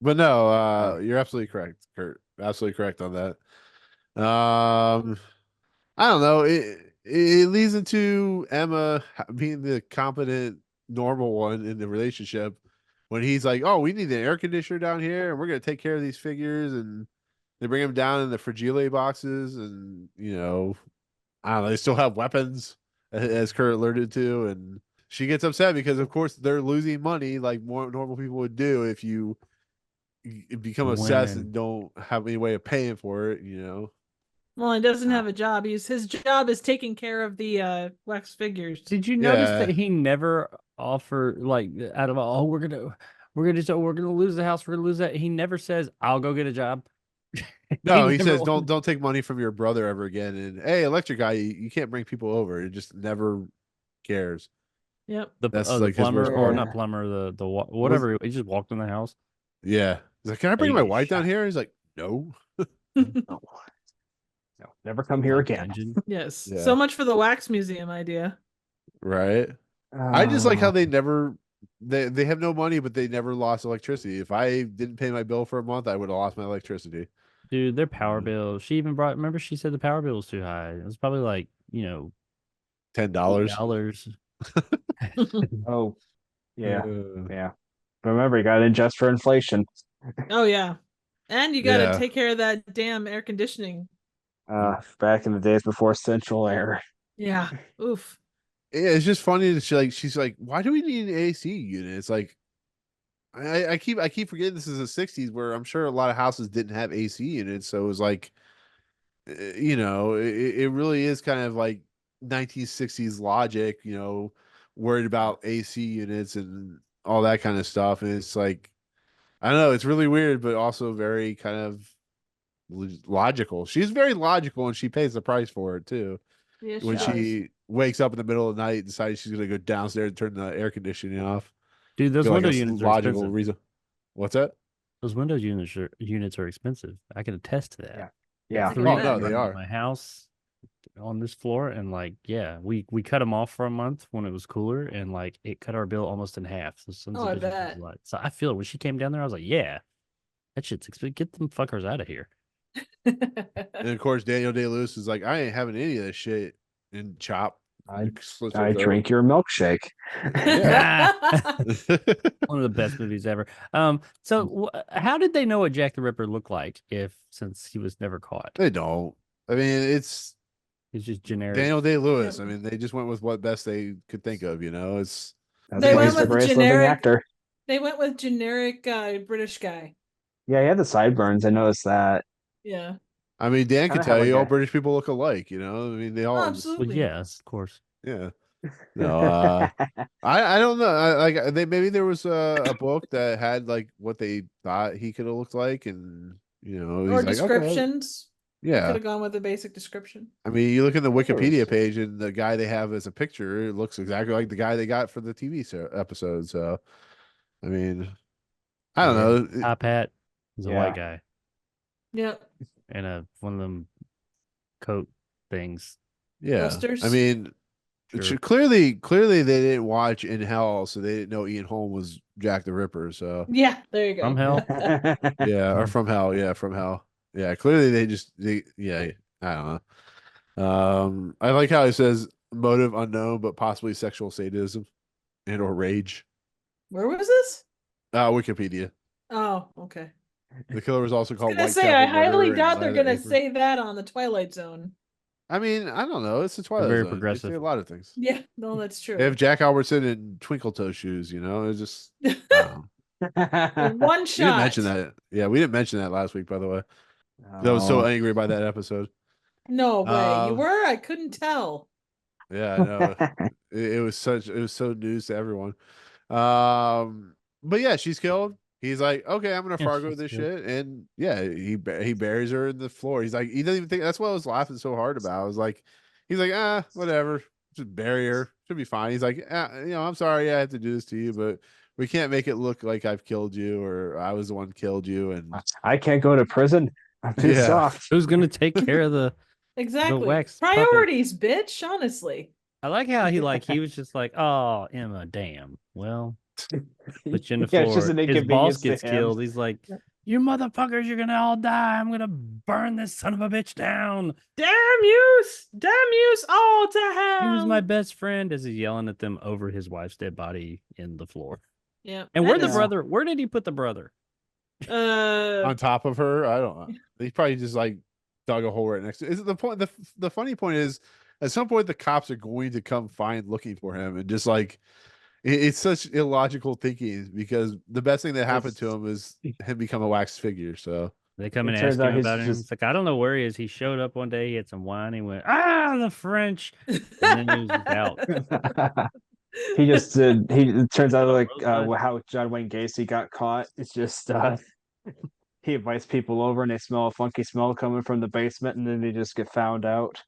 But no, you're absolutely correct, Kurt. Absolutely correct on that. I don't know. It leads into Emma being the competent, normal one in the relationship when he's like, "Oh, we need an air conditioner down here, and we're gonna take care of these figures." And they bring them down in the fragile boxes, and I don't know. They still have weapons, as Kurt alluded to, and she gets upset because, of course, they're losing money like more normal people would do if you become obsessed Women. and don't have any way of paying for it. Well, he doesn't have a job. His job is taking care of the wax figures. Did you notice Yeah. that he never offered out of all we're gonna lose the house, we're gonna lose that. He never says, "I'll go get a job." No, he never says, wanted- don't take money from your brother ever again. And hey, electric guy, you can't bring people over. It just never cares. Yep. That's the like his plumber worst or part. not plumber, the whatever. He just walked in the house. Yeah. He's like, can I bring Hey, my wife down here? He's like, no. No, never come here again. Dungeon. Yes. Yeah. So much for the wax museum idea. Right. I just like how they never they have no money, but they never lost electricity. If I didn't pay my bill for a month, I would have lost my electricity. Dude, their power bill. She even remember she said the power bill was too high. It was probably like, $10. $8. Oh, yeah, Uh, yeah. But remember, you got to adjust for inflation. Oh yeah. And you got to Yeah. take care of that damn air conditioning. Back in the days before central air. Yeah. Oof. Yeah, it's just funny that she's like, why do we need an AC unit? It's like I keep forgetting this is the 60s where I'm sure a lot of houses didn't have AC units. So it was like it really is kind of like 1960s logic, worried about AC units and all that kind of stuff. And it's like, I don't know, it's really weird, but also very kind of logical. She's very logical and she pays the price for it too. Yeah, When does. she wakes up in the middle of the night and decides she's going to go downstairs and turn the air conditioning off. Dude, those Feel like window a units are logical expensive. reason. What's that? Those window units are expensive. I can attest to that. Yeah. Look Three at of that. them they in are. my house. on this floor, and like, yeah, we cut them off for a month when it was cooler, and like it cut our bill almost in half. So sons Oh, of I bitches was bet. a lot. So I feel it. When she came down there, I was like, yeah, that shit's expensive. Get them fuckers out of here. And of course, Daniel Day-Lewis is like, I ain't having any of this shit. And Chop. slits her I throat. drink your milkshake. Yeah. One of the best movies ever. So how did they know what Jack the Ripper looked like since he was never caught? They don't. I mean, it's just generic. Daniel Day-Lewis. Yeah. I mean, they just went with what best they could think of, It's That's They why went he's the with greatest living generic- actor. They went with generic British guy. Yeah, he had the sideburns. I noticed that. Yeah. I mean, Dan Kinda can tell had you like all a- British people look alike, I mean, they all Oh, Well, absolutely. yes, of course. yeah. No, I don't know. Maybe there was a book that had like what they thought he could have looked like, and he's Or like, okay, descriptions. Could yeah. have gone with a basic description. I mean, you look at the think it Wikipedia was- page, and the guy they have as a picture, it looks exactly like the guy they got for the TV episode. So, I mean, I don't know. Top hat. He's a Yeah. white guy Yep. and one of them coat things. Yeah, Posters? I mean, Sure. clearly they didn't watch In Hell, so they didn't know Ian Holm was Jack the Ripper. So Yeah, there you go. From hell. yeah, or from Hell, yeah, from Hell, yeah. Clearly I don't know. I like how he says motive unknown, but possibly sexual sadism and or rage. Where was this? Wikipedia. Oh, okay. The killer was also I called was gonna Whitechapel say, I highly Murderer doubt and they're Violet gonna Apron. say that on the Twilight Zone. I mean, I don't know. It's the Twilight very Zone. They progressive. say a lot of things. Yeah, no, that's true. They have Jack Albertson in twinkle toe shoes. It's just I don't know. One We didn't shot. mention that. Yeah, we didn't mention that last week, by the way. I was so Oh. angry by that episode. No way. You Um, were? I couldn't tell. Yeah, I know. It was so news to everyone. But yeah, she's killed. He's like, okay, I'm gonna Yeah, Fargo she's this killed. shit, and yeah, he buries her in the floor. He's like, he doesn't even think. That's what I was laughing so hard about. I was like, he's like, whatever, just bury her, should be fine. He's like, I'm sorry, I have to do this to you, but we can't make it look like I've killed you or I was the one who killed you. And I can't go to prison. I'm too Yeah. soft. Who's gonna take care of the? Exactly. wax puppet. Priorities, bitch. Honestly. I like how he was just like, oh, Emma, damn. Well, put you in the Yeah, floor. it's just an His boss inconvenience to gets him. killed. He's like, you motherfuckers, you're gonna all die. I'm gonna burn this son of a bitch down. Damn yous! Damn yous all to hell! He was my best friend as he's yelling at them over his wife's dead body in the floor. Yeah. And that where the is- brother? Where did he put the brother? on top of her, I don't know. He probably just like dug a hole right next to. Is it the point? The funny point is, at some point, the cops are going to come find looking for him, and just like it's such illogical thinking because the best thing that happened to him is him become a wax figure. So They come It and turns ask out him he's about him. just- It's like, I don't know where he is. He showed up one day. He had some wine. He went, the French. And then he was just out. He just it turns out like Rosebud. how John Wayne Gacy got caught. It's just he invites people over and they smell a funky smell coming from the basement and then they just get found out.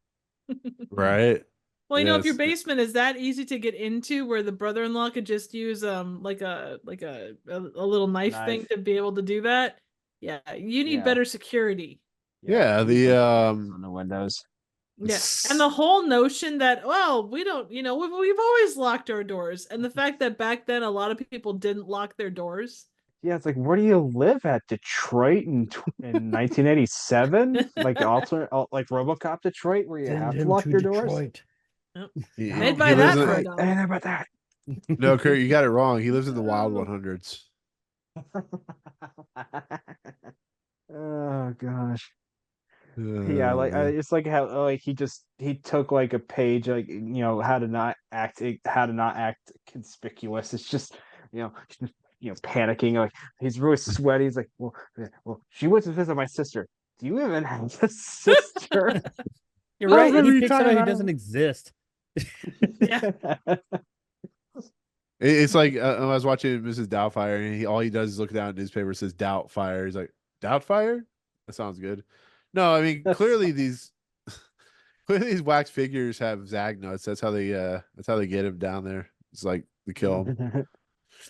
right. Well, if your Yes. basement is that easy to get into, where the brother-in-law could just use like a little knife thing Knife. to be able to do that. Yeah, you need Yeah. better security. Yeah, the on the windows. Yeah, and the whole notion that we don't, we've always locked our doors, and the fact that back then a lot of people didn't lock their doors. Yeah, it's like where do you live at? Detroit in 1987? Like like RoboCop Detroit, where you have to lock your doors. he- They'd he buy lives that in- for a I dollar. didn't know about that. No, Kurt, you got it wrong. He lives in the wild 100s. Oh gosh. Yeah, like it's like how like he took like a page like how to not act conspicuous. It's just panicking, like he's really sweaty. He's like, well, she went to visit my sister. Do you even have a sister? You're right. Whatever He you picks talking out he about. doesn't exist. Yeah, It's like I was watching Mrs. Doubtfire, and all he does is look down at the newspaper, it says Doubtfire. He's like, Doubtfire? That sounds good. No, I mean clearly these wax figures have zag nuts. That's how they get him down there. It's like to kill him,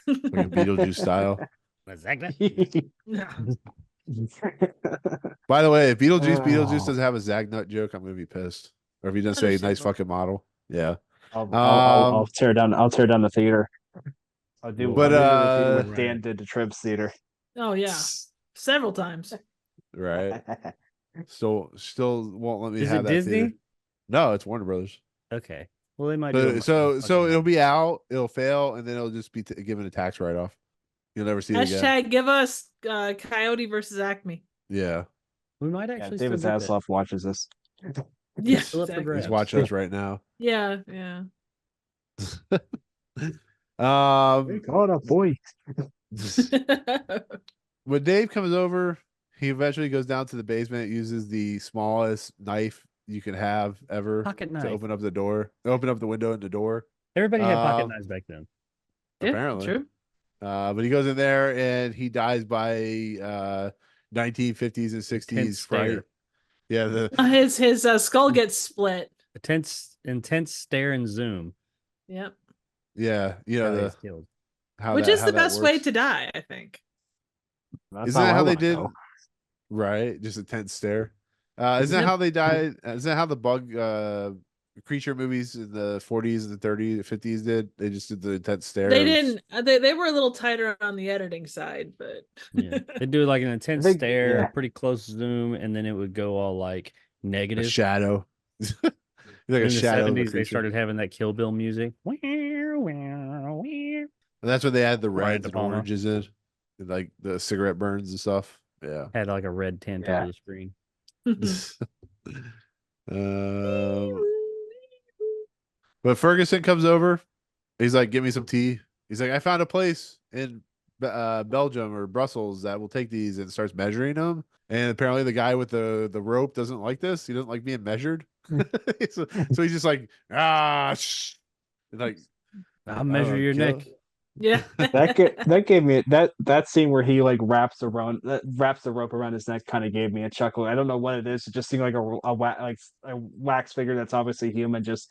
like a Beetlejuice style. By the way, if Beetlejuice Oh. doesn't have a zag nut joke, I'm gonna be pissed. Or if you just say nice Understandable. fucking model. Yeah. I'll tear down the theater. I'll do But, a review what Right. Dan did to Trib's theater. Oh yeah, several times. right. Still won't let me Is have it that Disney? theater. No, it's Warner Brothers. Okay. Well, they might do. So it'll be out, it'll fail, and then it'll just be given a tax write off. You'll never see it again. Hashtag give us Coyote versus Acme. Yeah. We might Yeah, actually. David still get that. Zasloff watches this. Yeah, Still up for exactly. grabs. He's watching us right now. Yeah, yeah. Caught up, boy. When Dave comes over, he eventually goes down to the basement, uses the smallest knife you can have ever Pocket to knife. open up the window and the door. Everybody had pocket Um, knives back then. Yeah, Apparently. true. But he goes in there and he dies by 1950s and 60s Intense fright. stare. Yeah, His skull gets split. Intense stare and zoom. Yep. yeah, How he's killed. Which is the best way to die, I think. That's Isn't that how they I did? wanna go. Right, just a tense stare. Isn't that Yep. how they died? Isn't that how the bug creature movies in the 40s and the 30s, the 50s did? They just did the intense stare. They It was- didn't. They were a little tighter on the editing side, but Yeah. They do like an intense think- stare, yeah. pretty close zoom, and then it would go all like a negative. shadow. Like And a in the shadow. Of a 70s, they creature. started having that Kill Bill music. And that's when they had the Brian reds De and Palma. oranges in, and like the cigarette burns and stuff. Yeah. Had like a red tint Yeah. over the screen. um, but Ferguson comes over. He's like, "Give me some tea." He's like, "I found a place in Belgium or Brussels that will take these," and starts measuring them. And apparently, the guy with the rope doesn't like this. He doesn't like being measured. so he's just like, shh. And like, I'll measure your kill- neck. yeah. That gave me that scene where he like wraps the rope around his neck kind of gave me a chuckle. I don't know what it is. It just seemed like a wax figure that's obviously human just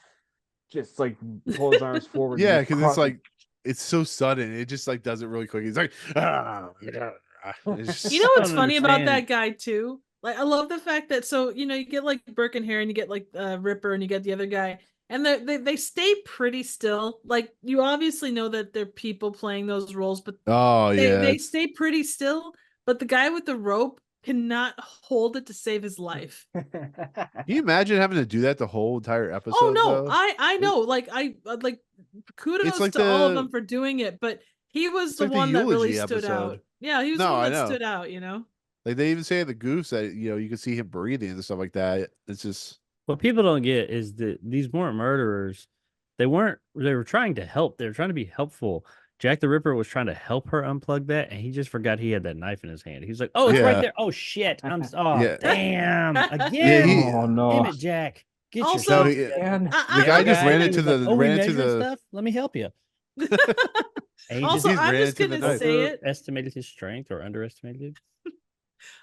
like pull his arms forward. and Yeah, just because it's cro- like it's so sudden. It just like does it really quick. He's like, It's just- You know what's don't funny about understand. that guy too? Like I love the fact that you get like Burke and Harry and you get like Ripper and you get the other guy and they stay pretty still. Like you obviously know that they're people playing those roles, but oh yeah, they stay pretty still. But the guy with the rope cannot hold it to save his life. Can you imagine having to do that the whole entire episode? Oh no, though? I know. Like I like kudos like to all of the- them for doing it, but he was It's the like the one that really eulogy stood out. episode. Yeah, he was No, the I one that know. stood out. You know. Like they even say in the goofs that you can see him breathing and stuff like that. It's just What people don't get is that these weren't murderers. They were trying to help. They were trying to be helpful. Jack the Ripper was trying to help her unplug that, and he just forgot he had that knife in his hand. He's like, "Oh, it's right Yeah. there. Oh shit! Yeah. Damn! Again! Yeah, he- Oh no. Damn it, Jack! Get Also- no, yourself he- together." Man. the guy just ran He into was like, the "Oh, we ran into measuring the stuff. Let me help you." And he Also, he's I'm ran just into the gonna knife. say it. estimated his strength or underestimated it.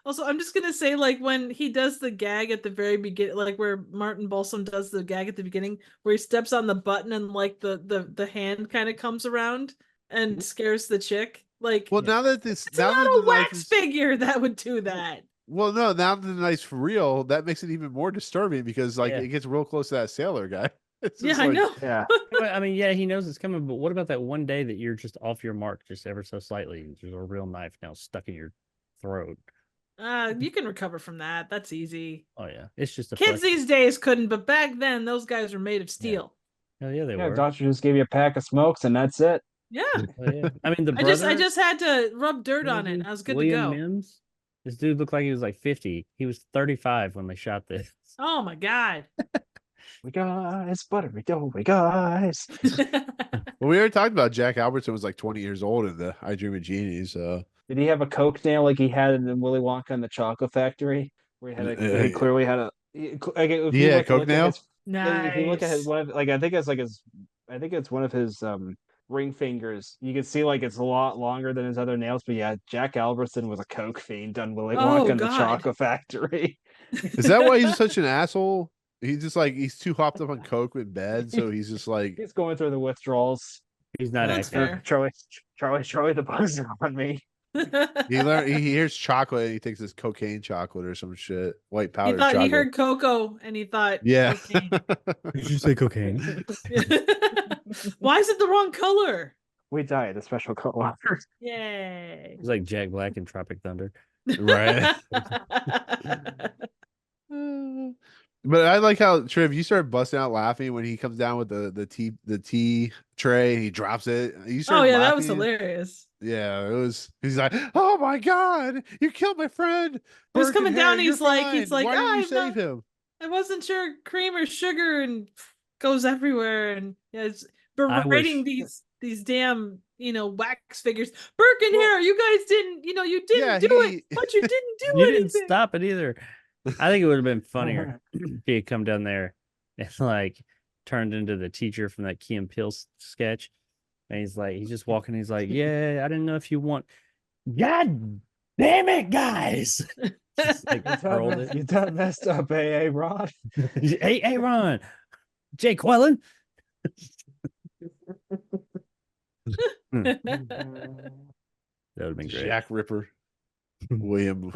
Also, I'm just gonna say, like when he does the gag at the very beginning, like where Martin Balsam does the gag at the beginning, where he steps on the button and like the hand kind of comes around and scares the chick. Like, well, now that this it's now not that a the knife wax is- figure that would do that. Well, no, now that the knife's for real, that makes it even more disturbing because like Yeah. it gets real close to that sailor guy. It's Yeah, just I like- know. Yeah. I mean, yeah, he knows it's coming, but what about that one day that you're just off your mark just ever so slightly? And there's a real knife now stuck in your throat. You can recover from that. That's easy. Oh yeah, it's just a Kids flesh- these days couldn't, but back then those guys were made of steel. Hell yeah, they Yeah, were. doctor just gave you a pack of smokes and that's it. Yeah. Oh, yeah. I mean, the I brother. just had to rub dirt what on was it. his- I was good William to go. Mims. This dude looked like he was like 50. He was 35 when they shot this. Oh my god. We guys, buttery doughy guys. Well, we already talked about Jack Albertson was like 20 years old in the I Dream of Genie. So Did he have a coke nail like he had in Willy Wonka and the Chocolate Factory, where he clearly had a if you Yeah, look coke at nail? his- If you look at his Nice. one, like I think it's one of his ring fingers. You can see like it's a lot longer than his other nails. But yeah, Jack Albertson was a coke fiend on Willy Oh, Wonka and the God. Chocolate Factory. is that why he's such an asshole? He's just like he's too hopped up on coke in bed, so he's just like He's going through the withdrawals. He's not That's acting. fair. Charlie, the bugs are on me. He hears chocolate and he thinks it's cocaine chocolate or some shit. White He powdered thought chocolate. he heard cocoa and he thought Yeah. cocaine. Did you say cocaine? Why is it the wrong color? We died a special color. Yay. It's like Jack Black in Tropic Thunder. Right. But I like how Triv, you started busting out laughing when he comes down with the tea tray and he drops it. You Oh started yeah, that was laughing. hilarious. Yeah, it was. He's like, "Oh my god, you killed my friend." He was Burke and coming down. Harry, He's you're like, fine. Why didn't you I'm save not, him? I wasn't sure cream or sugar, and goes everywhere, and yeah, it's I berating wish- these damn wax figures. Burke and Harry, you guys didn't, you didn't Yeah, do it, but you didn't do You anything. didn't stop it either. I think it would have been funnier if he had come down there and like turned into the teacher from that Key and Peele sketch. And he's just walking. He's like, yeah, I didn't know if you want. God damn it, guys! Just, like, hurled it. You done messed up, Rod. Hey, Ron, Jay Quellen. That would have been great. Jack Ripper, William,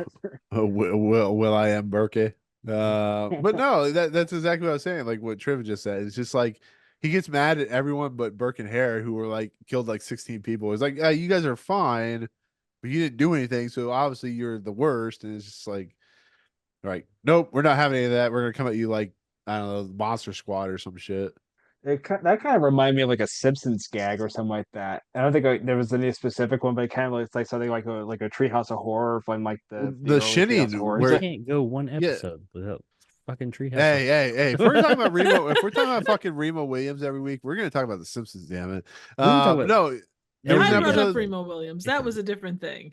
Will I am Burke. But no, that's exactly what I was saying. Like what Triv just said. It's just like he gets mad at everyone but Burke and Hare, who were like killed like 16 people. It's like, you guys are fine, but you didn't do anything, so obviously you're the worst. And it's just like, right, nope, we're not having any of that. We're gonna come at you like, I don't know, Monster Squad or some shit. That kind of reminded me of like a Simpsons gag or something like that. I don't think there was any specific one, but it kind of looks like something like a Treehouse of Horror from like the The early shinning Treehouse of Horror. We where- can't go one episode without fucking Treehouse. Hey! If we're talking about Remo, if we're talking about fucking Remo Williams every week, we're gonna talk about The Simpsons. Damn it! We can talk about No, there was I an brought up episode, Remo Williams. That was a different thing.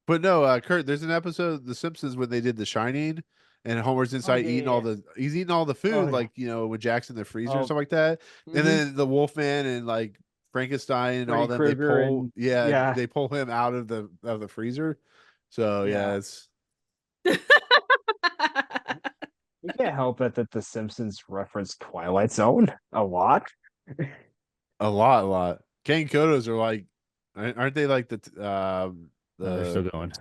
but no, Kurt. There's an episode of The Simpsons when they did The Shining, and Homer's inside eating he's eating all the food, like with Jackson in the freezer or something like that. Mhm. And then the Wolfman and like Frankenstein and all them, Freddy they Krueger pull, and- yeah, they pull him out of the freezer. So yeah, it's You can't help it that the Simpsons reference Twilight Zone a lot. a lot. Kane Kodos are like, aren't they like No, they're still going.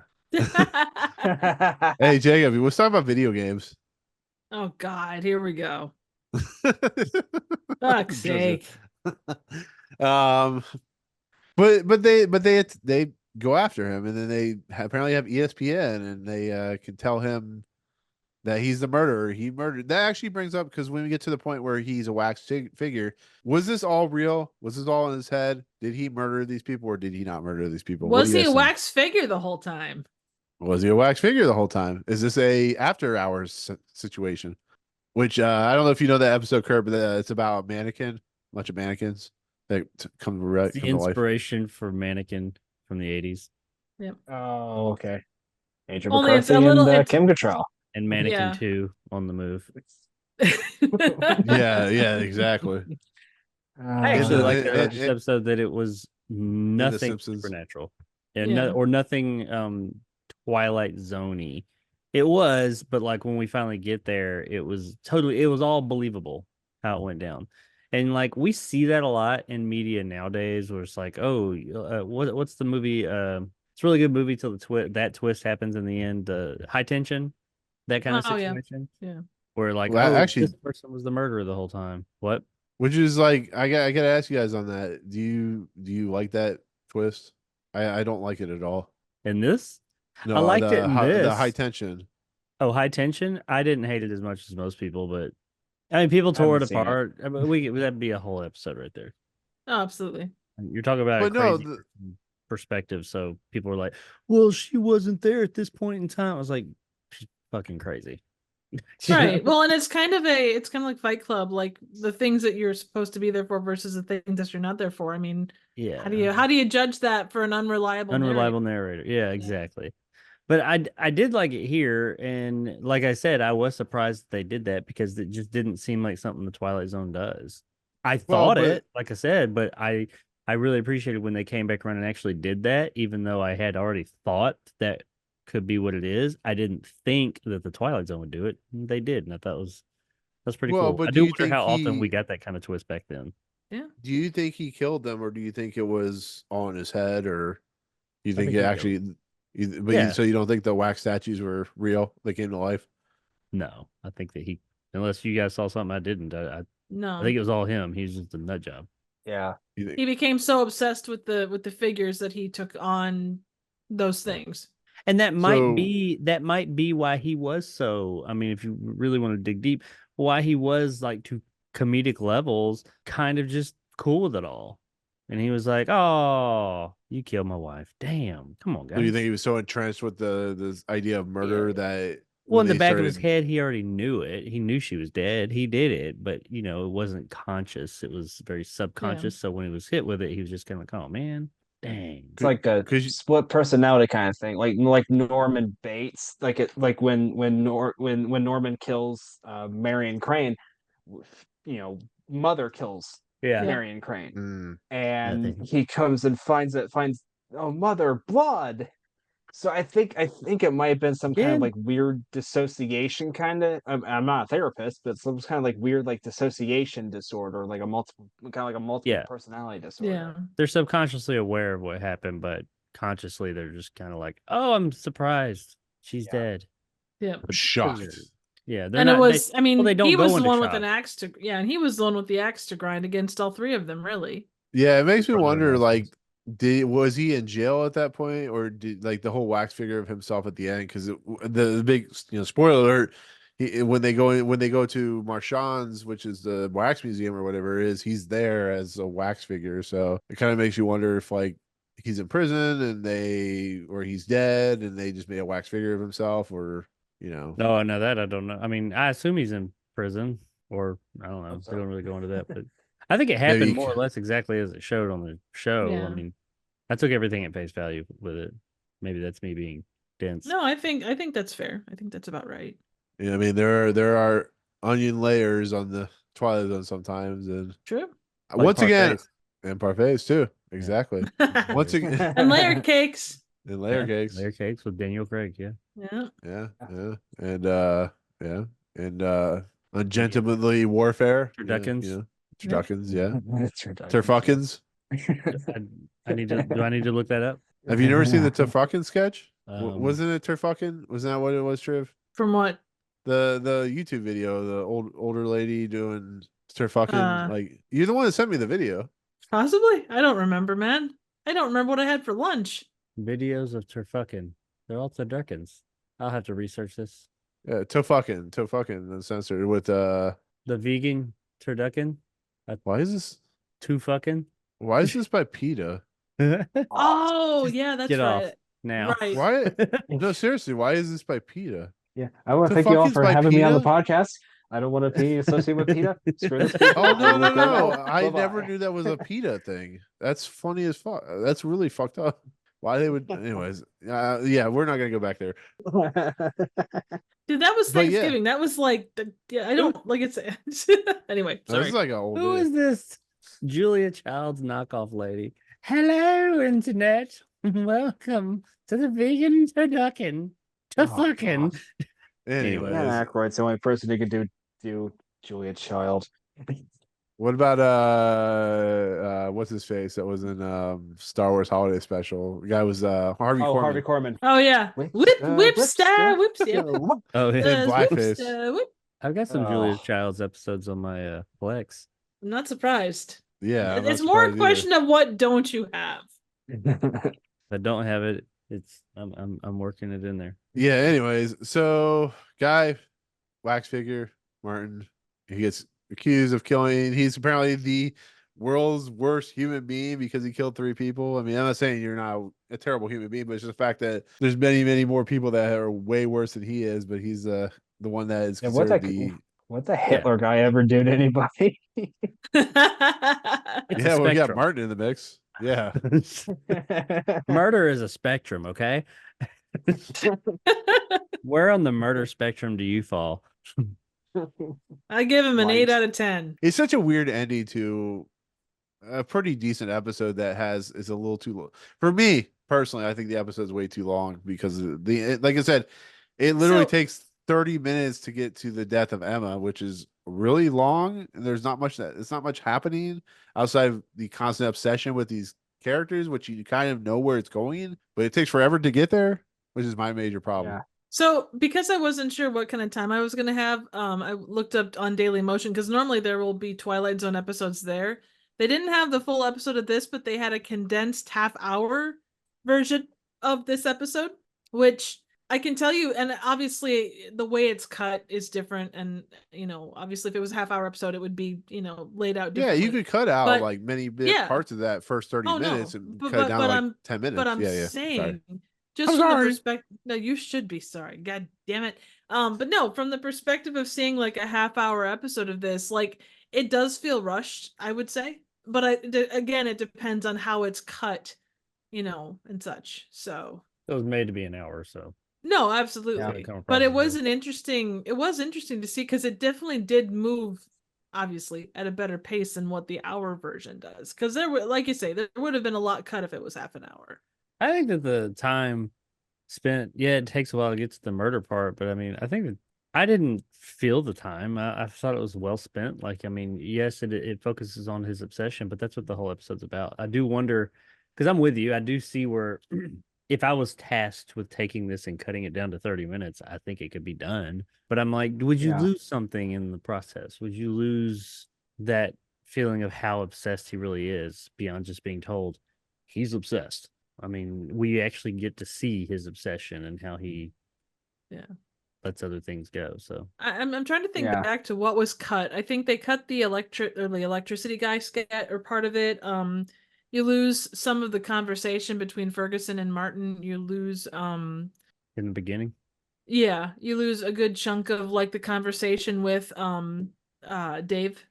Hey Jacob, let's talk about video games. Oh God, here we go. Fuck's sake. But they go after him, and then they apparently have ESPN, and they can tell him that he's the murderer. He murdered. That actually brings up, because when we get to the point where he's a wax figure, was this all real? Was this all in his head? Did he murder these people, or did he not murder these people? What Was do you he a guys think? wax figure the whole time? Was he a wax figure the whole time? Is this a after hours situation? Which I don't know if you know that episode, Kurt, but it's about a mannequin, a bunch of mannequins that come to The come to life. inspiration for Mannequin from the 80s Oh, okay. Andrew Only it's a McCarthy little- and it's- Kim Cattrall. and Mannequin Yeah. 2 on the move. Yeah, exactly. I actually Uh, like it- this it- episode that it was nothing Simpsons. supernatural and Yeah. or nothing Twilight Zone-y. It was, but like when we finally get there, it was all believable how it went down. And like we see that a lot in media nowadays, where it's like, oh, what's the movie? It's a really good movie till that twist happens in the end. High Tension, that kind of Oh, yeah. situation. Yeah. Where like, Well, oh, actually- this person was the murderer the whole time. What? Which is like, I gotta ask you guys on that. Do you like that twist? I don't like it at all. In this? No, I liked the it in the this. high tension. Oh, High Tension. I didn't hate it as much as most people, but I mean, people tore it haven't seen it. apart. I mean, that'd be a whole episode right there. Oh, absolutely. You're talking about a But no, crazy perspective, so people are like, "Well, she wasn't there at this point in time." I was like, "She's fucking crazy." Right. Well, and it's kind of like Fight Club, like the things that you're supposed to be there for versus the things that you're not there for. I mean, Yeah. how do you judge that for an unreliable narrator? Yeah, exactly. But I did like it here, and like I said, I was surprised that they did that because it just didn't seem like something the Twilight Zone does. I thought but- it, like I said, but I really appreciated when they came back around and actually did that, even though I had already thought that could be what it is. I didn't think that the Twilight Zone would do it. They did, and I thought that's pretty Well, cool. but I do do you wonder think how often we he- got that kind of twist back then. Do you think he killed them, or do you think it was all in his head, or do you I think think it he actually? So you don't think the wax statues were real? They came to life? No, I think that unless you guys saw something I didn't, I No, think it was all him. He's just a nut job. Yeah. he became so obsessed with the figures that he took on those things. And that So- might be why he was so. I mean, if you really want to dig deep, why he was like to comedic levels, kind of just cool with it all. And he was like, "Oh, you killed my wife. Damn, come on, guys." Do you think he was so entrenched with the idea of murder that Well, in when the they back of his started- head, he already knew it. He knew she was dead. He did it, but it wasn't conscious. It was very subconscious. So when he was hit with it, he was just kind of like, "Oh man, dang." It's like a 'Cause you- split personality kind of thing, like Norman Bates, like when Norman kills Marion Crane, Mother kills Yeah. Marion Crane, Mm. and Nothing. he comes and finds oh, Mother, blood. So I think it might have been some kind Yeah. of like weird dissociation kind of. I'm not a therapist, but some kind of like weird like dissociation disorder, like a multiple Yeah. personality disorder. Yeah. They're subconsciously aware of what happened, but consciously they're just kind of like, "Oh, I'm surprised she's Yeah. dead." Yeah. I'm shocked. Yeah, they're And not. it was, I mean, they don't he go was the into one with shock. an axe to, and he was the one with the axe to grind against all three of them, really. Yeah, it makes me Brother wonder, of like, Parsons. was he in jail at that point, or did like the whole wax figure of himself at the end? Because the big, spoiler alert, when they go to Marchand's, which is the wax museum or whatever it is, he's there as a wax figure. So it kind of makes you wonder if like he's in prison or he's dead and they just made a wax figure of himself, or No, that I don't know. I mean, I assume he's in prison, or I don't know. They don't really go into that, but I think it happened Maybe- more or less exactly as it showed on the show. Yeah. I mean, I took everything at face value with it. Maybe that's me being dense. No, I think that's fair. I think that's about right. I mean there are onion layers on the Twilight Zone sometimes, and True. Like once again, parfaits. and parfaits too. Exactly. Once again, And layer cakes. and layer Yeah, cakes. layer cakes with Daniel Craig. Yeah. Yeah. Yeah, and ungentlemanly warfare. Turduckens. Turduckens, yeah. It's ridiculous. Turfuckins. I need to. Do I need to look that up? Have you never seen the Turfuckin sketch? Um, Wasn't it Turfuckin? Wasn't that what it was, Triv? From what? The YouTube video, the older lady doing Turfuckin. Like, you're the one that sent me the video. Possibly. I don't remember, man. I don't remember what I had for lunch. Videos of Turfuckin. They're all Turduckens. I'll have to research this. Yeah, Turfuckin, uncensored with The vegan turducken. why is this by PETA? Oh, yeah, that's Get off right. now. Right. Why? No, seriously, why is this by PETA? Yeah, I want The to thank you all fuck is for by having me on the PETA? podcast. I don't want to be associated with PETA. Screw this. Oh no, no, no! Bye-bye. I Bye-bye. never knew that was a PETA thing. That's funny as fuck. That's really fucked up. Why they would? Anyways, yeah, we're not gonna go back there. Dude, that was But yeah. Thanksgiving. That was like, I don't like it's. Anyway, This sorry. is like an old. Who is this? Julia Child's knockoff lady. Hello, internet. Welcome to the vegan turducken. Turducken. gosh. Anyways, Dan Aykroyd's the only person who could do Julia Child. what about what's his face that was in Star Wars Holiday Special? The guy was Harvey Korman. Harvey Korman. Oh yeah, whipstar, yeah. Oh, yeah. And blackface. Whip. I've got some Julia Oh. Child's episodes on my Plex. I'm not surprised. Yeah, I'm It's not more a surprised question of what don't you have. If I don't have it, I'm working it in there. either. Yeah. Anyways, so guy, wax figure, Martin, he gets accused of killing. He's apparently the world's worst human being because he killed 3 people. I mean, I'm not saying you're not a terrible human being, but it's just the fact that there's many, many more people that are way worse than he is. But he's the one that is Yeah, what's considered What the Hitler guy ever do to anybody? It's yeah. a Well, we got spectrum. Martin in the mix. Yeah. Murder is a spectrum, okay? Where on the murder spectrum do you fall? I give him an Light. 8 out of 10. It's such a weird ending to a pretty decent episode that is a little too long. For me personally, I think the episode's way too long because like I said, it literally So- takes 30 minutes to get to the death of Emma, which is really long. And there's not much happening outside of the constant obsession with these characters, which you kind of know where it's going, but it takes forever to get there, which is my major problem. Yeah. So because I wasn't sure what kind of time I was gonna have, I looked up on Daily Motion because normally there will be Twilight Zone episodes there. They didn't have the full episode of this, but they had a condensed half-hour version of this episode, which I can tell you, and obviously the way it's cut is different, and obviously if it was a half-hour episode, it would be laid out Yeah, differently. you could cut out But- like many yeah. parts of that first 30 Oh, no, minutes and but- cut it down but to like I'm- 10 minutes. But I'm yeah, yeah. saying, Sorry. just I'm from the sorry. perspective, no, you should be sorry. God damn it. But no, from the perspective of seeing like a half-hour episode of this, like it does feel rushed, I would say. But again, it depends on how it's cut, and such. So It was made to be an hour, so no, absolutely. come across But it as was good. it was interesting to see because it definitely did move, obviously, at a better pace than what the hour version does. Because there were, like you say, there would have been a lot cut if it was half an hour. I think that the time spent, yeah, it takes a while to get to the murder part, but I mean, I think that I didn't feel the time. I thought it was well spent. Like, I mean, yes, it focuses on his obsession, but that's what the whole episode's about. I do wonder, because I'm with you, I do see where if I was tasked with taking this and cutting it down to 30 minutes, I think it could be done. But I'm like, would you Yeah. lose something in the process? Would you lose that feeling of how obsessed he really is beyond just being told he's obsessed? I mean, we actually get to see his obsession and how he lets other things go. So I'm trying to think Yeah. back to what was cut. I think they cut the electricity guy sketch or part of it. You lose some of the conversation between Ferguson and Martin. You lose in the beginning, you lose a good chunk of like the conversation with Dave.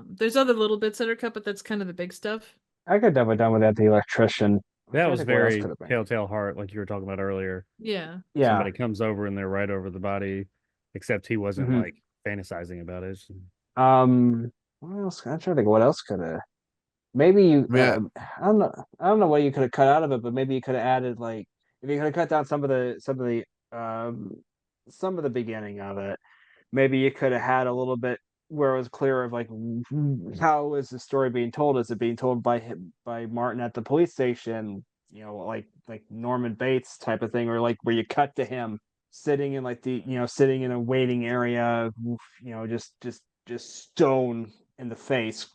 There's other little bits that are cut, but that's kind of the big stuff. I could have done without the electrician. that I was think what else very could have been. Telltale Heart, like you were talking about earlier. Yeah. Yeah. Somebody comes over and they're right over the body, except he wasn't Mhm. like fantasizing about it. What else? I'm trying to think what else could have. Maybe you. Yeah. I don't know. I don't know what you could have cut out of it, but maybe you could have added like if you could have cut down some of the beginning of it. Maybe you could have had a little bit where it was clear of like how is the story being told? Is it being told by Martin at the police station? Like Norman Bates type of thing, or like where you cut to him sitting in like sitting in a waiting area, just stone in the face,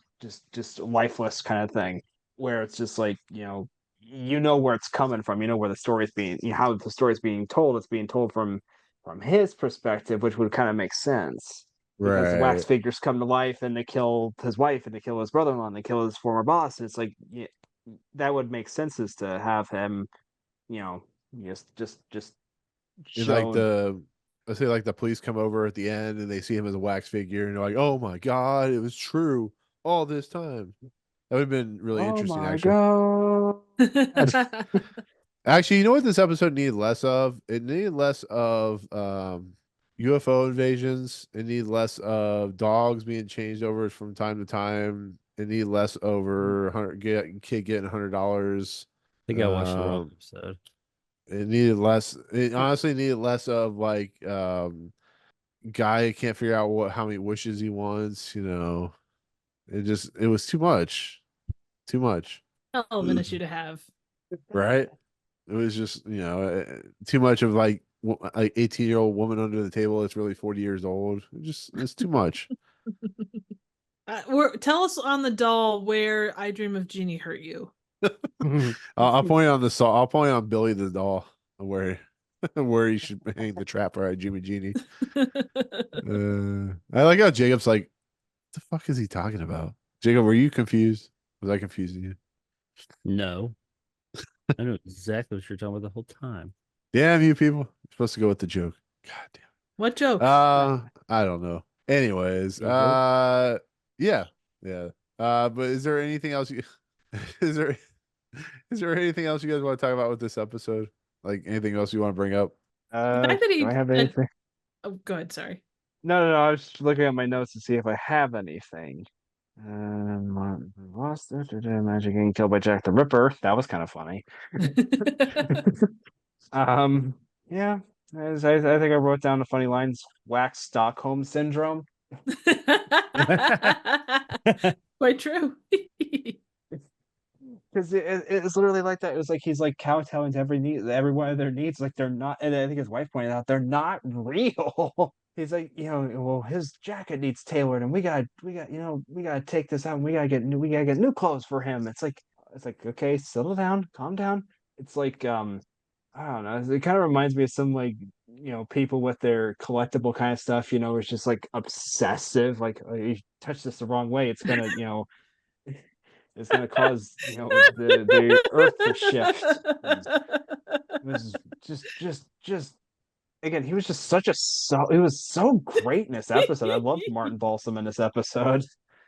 just lifeless kind of thing, where it's just like where it's coming from, where the story's being how the story's being told. It's being told from his perspective, which would kind of make sense because the wax Right. figures come to life and they kill his wife and they kill his brother-in-law and they kill his former boss, and it's like that would make sense is to have him just And like shown. let's say like the police come over at the end and they see him as a wax figure and they're like, oh my God, it was true all this time. That would have been really Oh interesting, my actually. god. Actually, you know what this episode needed less of? It needed less of UFO invasions. It needed less of dogs being changed over from time to time. It needed less over kid getting $100. I think I watched the wrong Um, episode. It needed less. It honestly needed less of like guy can't figure out how many wishes he wants. It was too much, too much, Hell of an issue to have. right? It was just too much of like 18-year-old woman under the table that's really 40 years old. It's too much. Tell us on the doll where I Dream of Jeannie hurt you. I'll point on the saw. I'll point on Billy the doll where he should hang the trap right, Jimmy Genie. I like how Jacob's like, what the fuck is he talking about? Jacob, were you confused? Was I confusing you? No, I know exactly what you're talking about the whole time. Damn you people! You're supposed to go with the joke. God damn. What joke? I don't know. Anyways, You joke? yeah. But is there anything else is there anything else you guys want to talk about with this episode? Like anything else you want to bring up? The fact that he Do I have said- anything? Oh, go ahead. Sorry. No. I was just looking at my notes to see if I have anything. Lost Magic getting killed by Jack the Ripper. That was kind of funny. Yeah. I think I wrote down the funny lines. Wax Stockholm syndrome. Quite true. because it's literally like that. It was like he's like kowtowing to every one of their needs. Like they're not, and I think his wife pointed out they're not real. He's like, well, his jacket needs tailored, and we got, we gotta take this out, and we gotta get new clothes for him. It's like, okay, settle down, calm down. It's like, I don't know. It kind of reminds me of some like, people with their collectible kind of stuff. It's just like obsessive. Like, oh, you touch this the wrong way, it's gonna, it's gonna cause, the earth to shift. And it was just again, he was just he was so great in this episode. I loved Martin Balsam in this episode.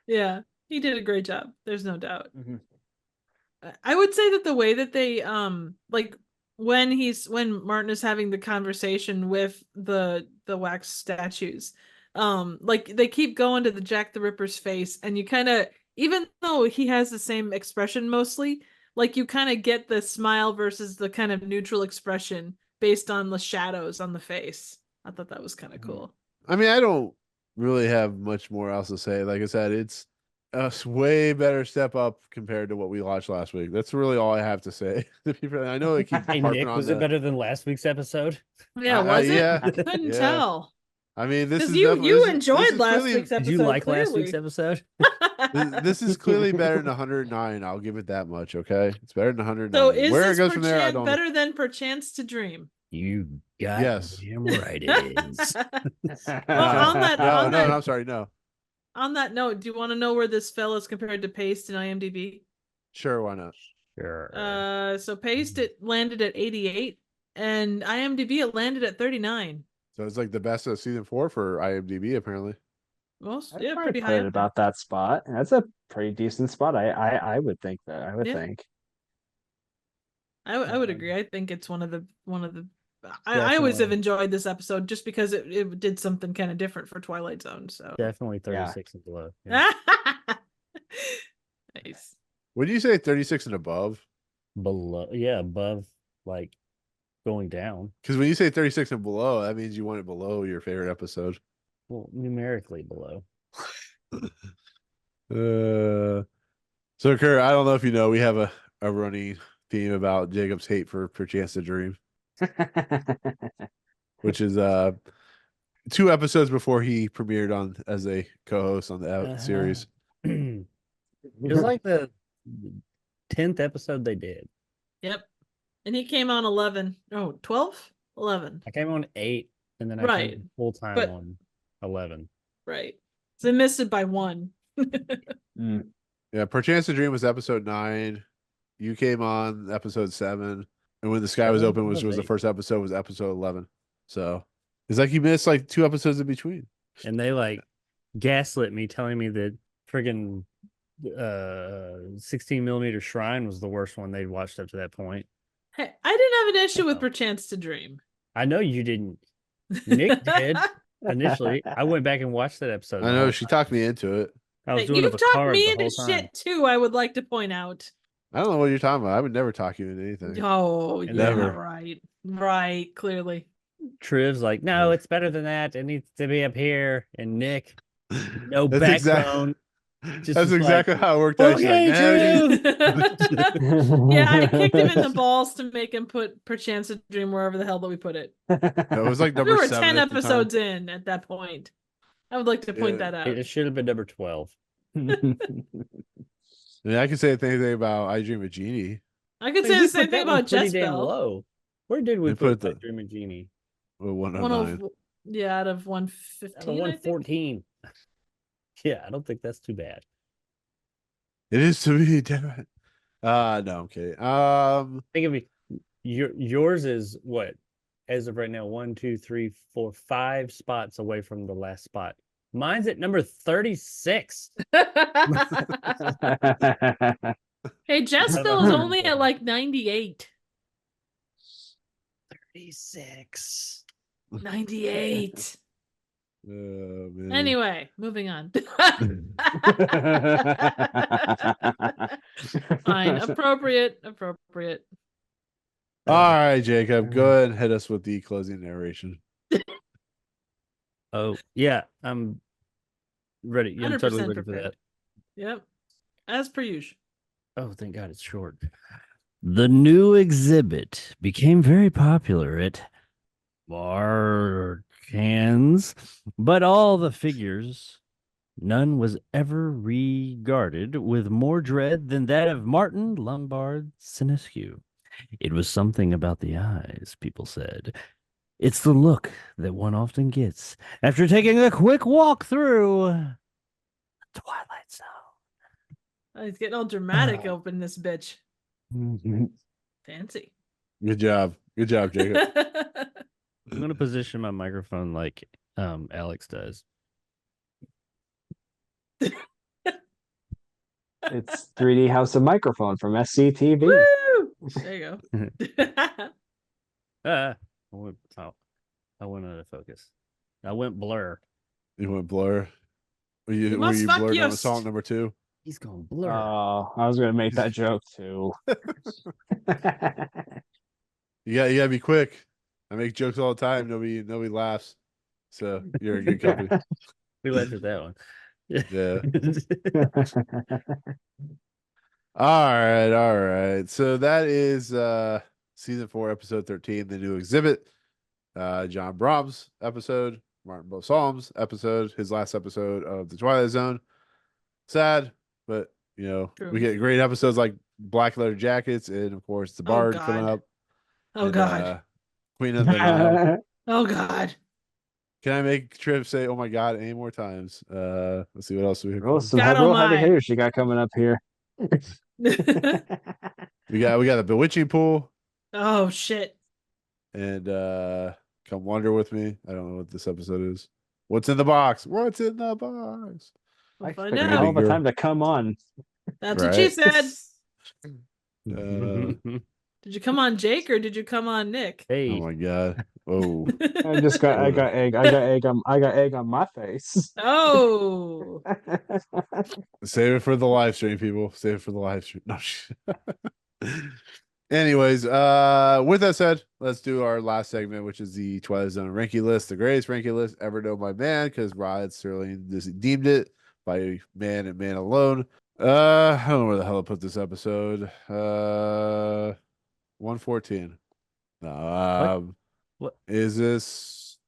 Yeah, he did a great job. There's no doubt. Mhm. I would say that the way that they like when Martin is having the conversation with the wax statues, like they keep going to the Jack the Ripper's face, and you kind of, even though he has the same expression mostly, like you kind of get the smile versus the kind of neutral expression based on the shadows on the face. I thought that was kind of cool. I mean, I don't really have much more else to say. Like I said, it's a way better step up compared to what we watched last week. That's really all I have to say. I know they keep Hey, harping Nick, on was it better than last week's episode? Yeah, was it? yeah, I couldn't yeah. tell. I mean, this Because is you definitely- this enjoyed is last clearly- week's episode. Did you like last clearly. week's episode? This is clearly better than 109. I'll give it that much. Okay, it's better than 109. So is Where this it goes from there, I don't know. better than Perchance to Dream? You got Yes. damn right it is. Well, on that, No, on no, that, no, I'm sorry, no. on that note, do you want to know where this fell is compared to Paste in IMDb? Sure, why not? Sure. So Paste, it landed at 88, and IMDb it landed at 39. So it's like the best of season 4 for IMDb, apparently. Most, I'd yeah, probably pretty put high. it up there. about that spot. That's a pretty decent spot. I would think that. I would Yeah. think. I would agree. I think it's one of the. I always have Definitely. enjoyed this episode just because it did something kind of different for Twilight Zone. So Definitely Yeah. 36 and below. Yeah. nice. Would you say 36 and above? Below, yeah, above, like going down. Because when you say 36 and below, that means you want it below your favorite episode. Well, numerically below. So Kurt, I don't know if you know, we have a running theme about Jacob's hate for Perchance to Dream, which is 2 episodes before he premiered on as a co-host on the series. It was like the 10th episode they did. Yep. And he came on 11. Oh, 12? 11. I came on 8, and then I Right. came full time But- on 11. Right. So they missed it by 1. Mm. Yeah, Perchance to Dream was episode 9. You came on episode 7, and When the Sky Was 7 Open was was the 8. first episode, was episode 11. So it's like you missed like 2 episodes in between. And they like gaslit me, telling me that friggin' 16 millimeter Shrine was the worst one they'd watched up to that point. Hey, I didn't have an issue with Oh. Perchance to Dream. I know you didn't. Nick did initially. I went back and watched that episode. I know she talked me into it. I was Hey, doing you've a talked card me the into whole time. shit too, I would like to point out. I don't know what you're talking about. I would never talk you into anything. Oh, yeah, Never. right. Right, clearly. Triv's like, no, it's better than that. It needs to be up here. And Nick, no That's backbone. Just That's was exactly like, how it worked out. She's okay, like, "Nah, Yeah, I kicked him in the balls to make him put Perchance to Dream wherever the hell that we put it. it was like We number were 7 10 at the time. episodes in at that point. I would like to point Yeah. that out. it should have been number 12. I mean, I can say the same thing about I Dream of Genie. I could I say mean, the we same put thing that one about pretty Jess damn Bell. low. Where did we We put put that Dream of Genie? Well, 109. 109. Yeah, out of Out 115. of I think. 114. Yeah, I don't think that's too bad. It is to me, damn it. No, I'm kidding. Think of it. Yours is what? As of right now, 1, 2, 3, 4, 5 spots away from the last spot. Mine's at number 36. Hey, Jess Bell is only at like 98. 36. 98. man. Anyway, moving on. Fine. Appropriate. All right, Jacob, go ahead and hit us with the closing narration. Oh, yeah. I'm ready. Yeah, I'm 100% totally ready for prepared. that. Yep. As per usual. Oh, thank God it's short. The new exhibit became very popular at Marcans, but all the figures, none was ever regarded with more dread than that of Martin Lombard Sinescu. It was something about the eyes, people said. It's the look that one often gets after taking a quick walk through Twilight Zone. Oh, he's getting all dramatic open this bitch. Fancy. Good job, Jacob. I'm gonna position my microphone like Alex does. It's 3D House of Microphone from SCTV. Woo! There you go. I went out. I went out of focus. I went blur. You went blur. Were you must fuck blurred on youst. song number 2? He's going blur. Oh, I was gonna make that joke too. You gotta be quick. I make jokes all the time. Nobody laughs. So you're in good company. We laughed at that one. Yeah. All right. So that is season 4, episode 13, the new exhibit. John Brahm's episode, Martin Balsam's episode, his last episode of the Twilight Zone. Sad, but True. we get great episodes like Black Leather Jackets and of course the Bard coming God. up. Oh and, God. Queen of the Nile. Oh God. Can I make Triv say "Oh my God" any more times? Let's see what else we have. Roll some God real heavy almighty. hitters you got coming up here. We got the Bewitching Pool Oh shit. and Come Wander With Me. I don't know what this episode is. What's in the box? What's in the box? We'll I find figured out. all the Girl. time to come on. That's what she Right. said. Uh, Did you come on Jake or did you come on Nick? oh Hey, my God. Oh. I got egg on my face. Oh. Save it for the live stream, people. Save it for the live stream. No. Anyways, with that said, let's do our last segment, which is the Twilight Zone ranking list, the greatest ranking list ever known by man, because Rod Serling deemed it by man and man alone. I don't know where the hell I put this episode. 114. No, What? Is this?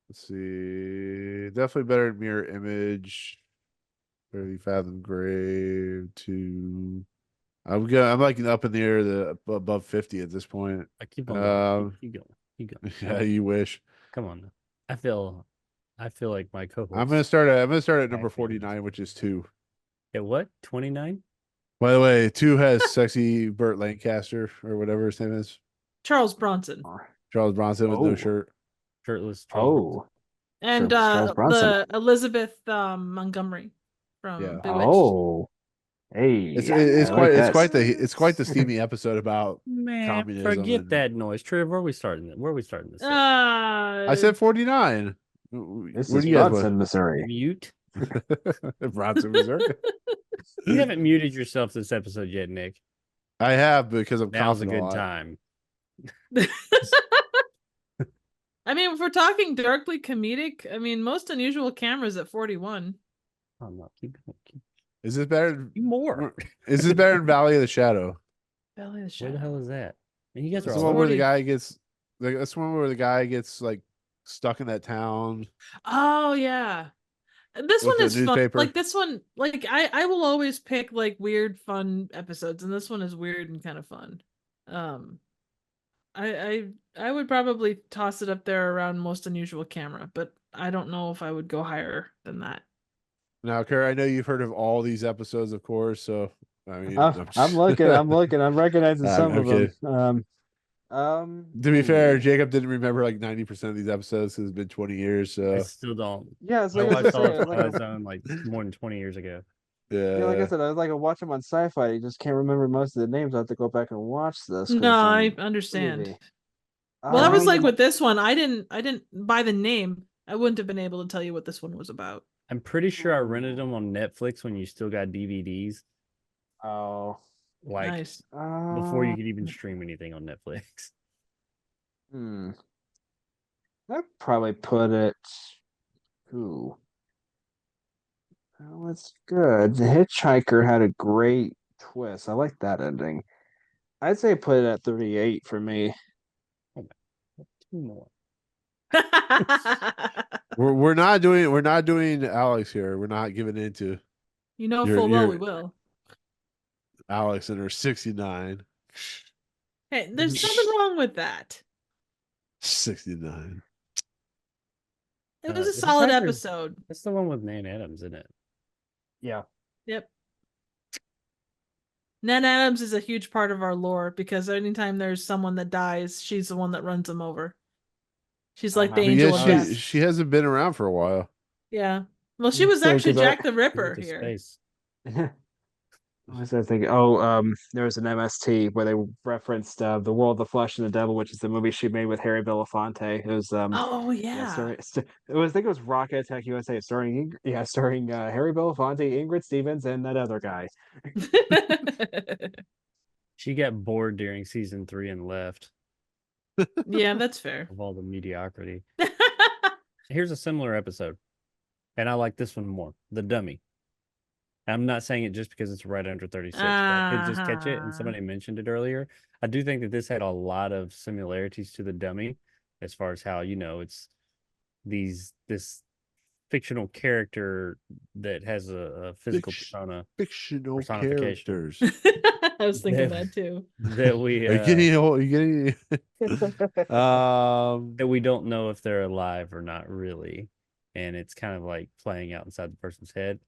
Let's see. Definitely better than Mirror Image. 30 Fathom Grave to. I'm like up in the air, above 50 at this point. I keep on going. Keep going. Keep going. Yeah, you wish. Come on. I feel like my co-host. I'm gonna start at number 49, which is 2. At what? 29? By the way, 2 has sexy Burt Lancaster or whatever his name is. Charles Bronson. Charles Bronson with no Oh. shirt. Shirtless. Charles Oh. And Charles Bronson. the Elizabeth Montgomery from Yeah. Bewitched. Oh. Hey. It's I like that. quite the steamy episode about Man, communism forget and- that noise. Triv, where are we starting? Where are we starting this? at? I said 49. This Where is do you guys Bronson, Missouri. Mute. Bronson, Missouri. You haven't muted yourself this episode yet, Nick. I have because I'm Now's a confident good lot. time. I mean, if we're talking darkly comedic, I mean, Most Unusual Cameras at 41. Oh no, keep going. Is this better? More. Is this better than Valley of the Shadow? Valley of the Where Shadow. the hell is that? Man, you guys are That's the all one where the 40. guy gets. That's the one where the guy gets like stuck in that town. Oh yeah. This With one the is fun. newspaper. Like this one, like I will always pick like weird, fun episodes, and this one is weird and kind of fun. I would probably toss it up there around Most Unusual Camera, but I don't know if I would go higher than that. Now, Kerr, I know you've heard of all these episodes, of course. So I mean, I'm looking. I'm recognizing some I'm of them. To be fair, Jacob didn't remember like 90% of these episodes because it's been 20 years. I So still don't. yeah, it's I like I watched all said, of like, Twilight Zone like more than 20 years ago. yeah, like I yeah, said, I was like I watch them on Sci-Fi. You just can't remember most of the names. I have to go back and watch this. 'cause, No, I understand. crazy. Well, that was like Um, with this one. I didn't by the name. I wouldn't have been able to tell you what this one was about. I'm pretty sure I rented them on Netflix when you still got DVDs, Oh, like Nice. before you could even stream anything on Netflix. I'd probably put it Ooh. Well, it's good. The Hitchhiker had a great twist. I like that ending. I'd say put it at 38 for me. Two more. We're not doing Alex here. We're not giving into You know You're- full well you're- we will. Alex and her 69. Hey, there's nothing wrong with that. 69. It was a The solid Hitchhiker- episode. That's the one with Nan Adams in it. Yeah. Yep. Nan Adams is a huge part of our lore because anytime there's someone that dies, she's the one that runs them over. She's like the But But angel yeah, of death. she hasn't been around for a while. Yeah. Well, she was So, actually 'cause I- Jack the She Ripper went to here. space. What was I thinking? Oh, there was an MST where they referenced The World, the Flesh, and the Devil, which is the movie she made with Harry Belafonte. It was Oh yeah, yeah. I think it was Rocket Attack USA, starring Harry Belafonte, Ingrid Stevens, and that other guy. She got bored during season 3 and left Yeah, that's fair. of all the mediocrity. Here's a similar episode, and I like this one more. The Dummy. I'm not saying it just because it's right under 36. But I could just catch it, and Uh-huh. somebody mentioned it earlier. I do think that this had a lot of similarities to The Dummy, as far as how it's this fictional character that has a physical persona Fictional Personification. characters. I was thinking Yeah. that too. that we Are you getting old? Are you getting that we don't know if they're alive or not really, and it's kind of like playing out inside the person's head.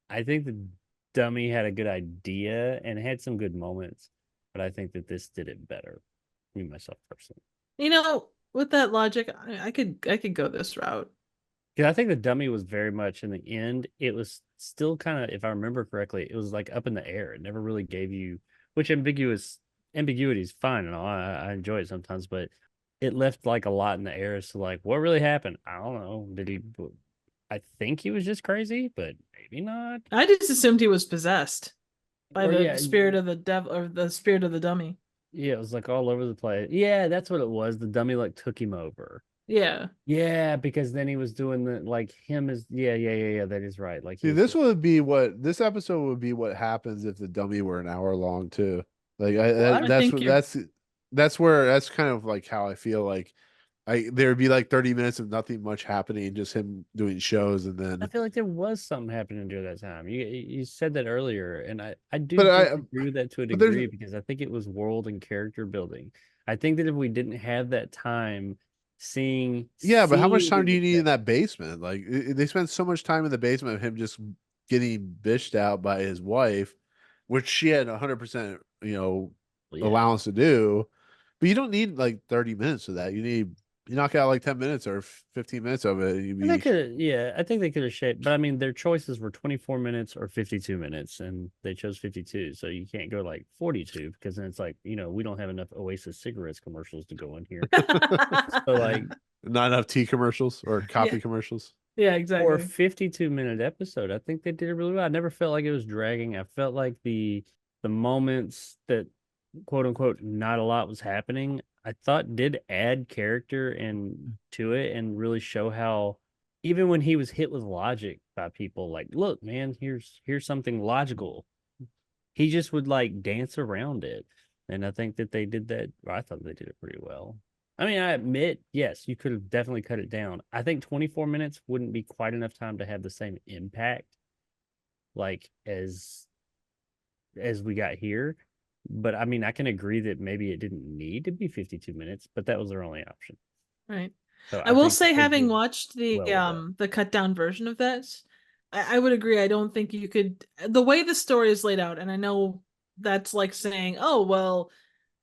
I think the Dummy had a good idea and had some good moments, but I think that this did it better. Me myself personally, With that logic, I could go this route. because I think the Dummy was very much in the end. It was still kind of, if I remember correctly, it was like up in the air. It never really gave you, which ambiguity is fine and all. I enjoy it sometimes, but it left like a lot in the air as to like what really happened. I don't know. I think he was just crazy, but maybe not. I just assumed he was possessed by Or, the yeah, spirit of the devil or the spirit of the dummy. Yeah, it was like all over the place. Yeah, that's what it was. The Dummy like took him over. Yeah. Yeah, because then he was doing the like him as yeah. That is right. Like See, he this was, would be this episode would be what happens if the dummy were an hour long too. Like I that's think what you're- that's kind of like how I feel like there would be like 30 minutes of nothing much happening, just him doing shows, and I then feel like there was something happening during that time. You said that earlier, and I do But agree with that to a but there's- degree because I think it was world and character building. I think that if we didn't have that time seeing but how much seeing time do you need in that- that basement? Like they spend so much time in the basement of him just getting bitched out by his wife, which she had 100%, Yeah. allowance to do. But you don't need like 30 minutes of that. You knock out like 10 minutes or 15 minutes of it. And they could, I think they could have shaped, but I mean, their choices were 24 minutes or 52 minutes, and they chose 52. So you can't go like 42 because then it's like, we don't have enough Oasis cigarettes commercials to go in here. So like, Not enough tea commercials or coffee commercials. Yeah, for exactly. a 52-minute episode, I think they did it really well. I never felt like it was dragging. I felt like the moments that quote unquote not a lot was happening, I thought did add character and to it and really show how even when he was hit with logic by people like, look, man, here's something logical, he just would like dance around it. And I think that they did that. I thought they did it pretty well. I mean, I admit, yes, you could have definitely cut it down. I think 24 minutes wouldn't be quite enough time to have the same impact like as we got here. But I mean, I can agree that maybe it didn't need to be 52 minutes, but that was their only option. Right. So I will think say, that they having did watched well with that. the cut down version of this, I would agree. I don't think you could, the way the story is laid out, and I know that's like saying, oh well,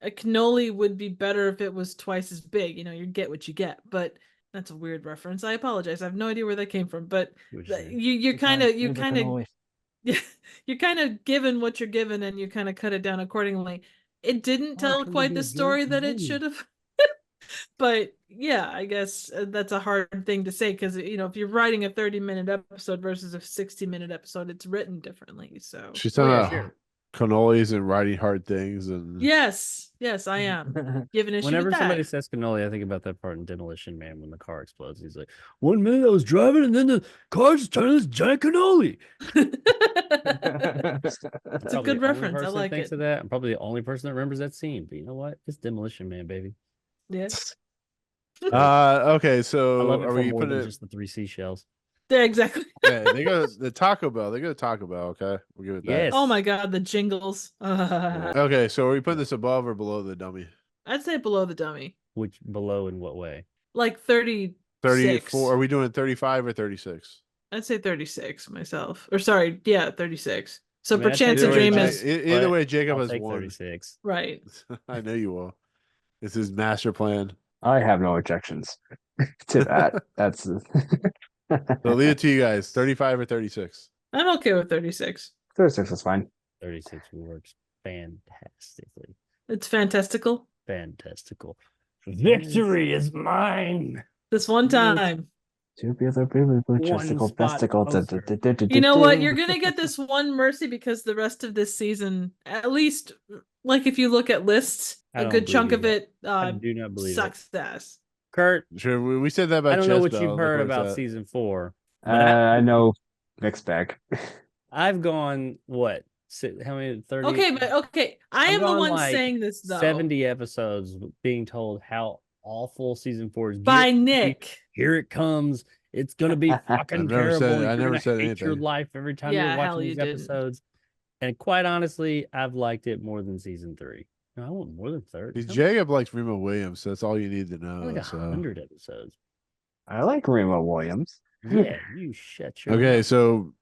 a cannoli would be better if it was twice as big. You get what you get. But that's a weird reference. I apologize. I have no idea where that came from. But Which is- you're kind of Yeah. you're kind of given what you're given, and you kind of cut it down accordingly. It didn't tell quite the story that it should have. But yeah, I guess that's a hard thing to say because if you're writing a 30-minute episode versus a 60-minute episode, it's written differently. So She's Well, talking yeah, about sure. cannolis and writing hard things and Yes, I am. You have an issue Whenever with somebody that. says cannoli, I think about that part in Demolition Man when the car explodes. He's like, 1 minute I was driving and then the car just turned this giant cannoli. It's a good reference. I like thinks it. of that. I'm probably the only person that remembers that scene. But you know what? It's Demolition Man, baby. Yes. okay, I so love it are for we more putting than it just the 3 seashells. Yeah, exactly. yeah, they go the Taco Bell. They go to Taco Bell, okay? We'll give it that. Yes. Oh my god, the jingles. Okay, so are we putting this above or below the dummy? I'd say below the dummy. Which below in what way? Like 36. 34. Are we doing 35 or 36? I'd say 36 myself. Or sorry, yeah, 36. So I mean, I'd perchance take a Either way, dream Dream is either way, Jacob I'll has take won. 36. right. I know you will. It's his master plan. I have no objections to that. That's So leave it to you guys. 35 or 36? I'm okay with 36. 36 is fine. 36 works fantastically. It's fantastical. Fantastical. Victory is mine. This one time. Tubular, testicle, spot testicle. closer. You know what? You're gonna get this one mercy because the rest of this season, at least, like if you look at lists, I a don't good chunk believe of it I do not believe sucks ass. Kurt, Sure, we said that about I don't know Chess what Bell. you've Look heard where it's about at. season 4. I know mixed bag. I've gone, what? How many? 30? Okay, but okay. I I've am the gone, one like, saying this though. 70 episodes being told how awful season 4 is. By Get ready. Nick. Here it comes. It's gonna be fucking never terrible. said- and I you're never gonna said hate your anything. life every time Yeah, you're hell watching you these didn't. episodes. And quite honestly, I've liked it more than season 3. No, I want more than 30. Jacob likes Remo Williams, so that's all you need to I know. like So 100 episodes. I like Remo Williams. Yeah, you shut your okay, mouth. so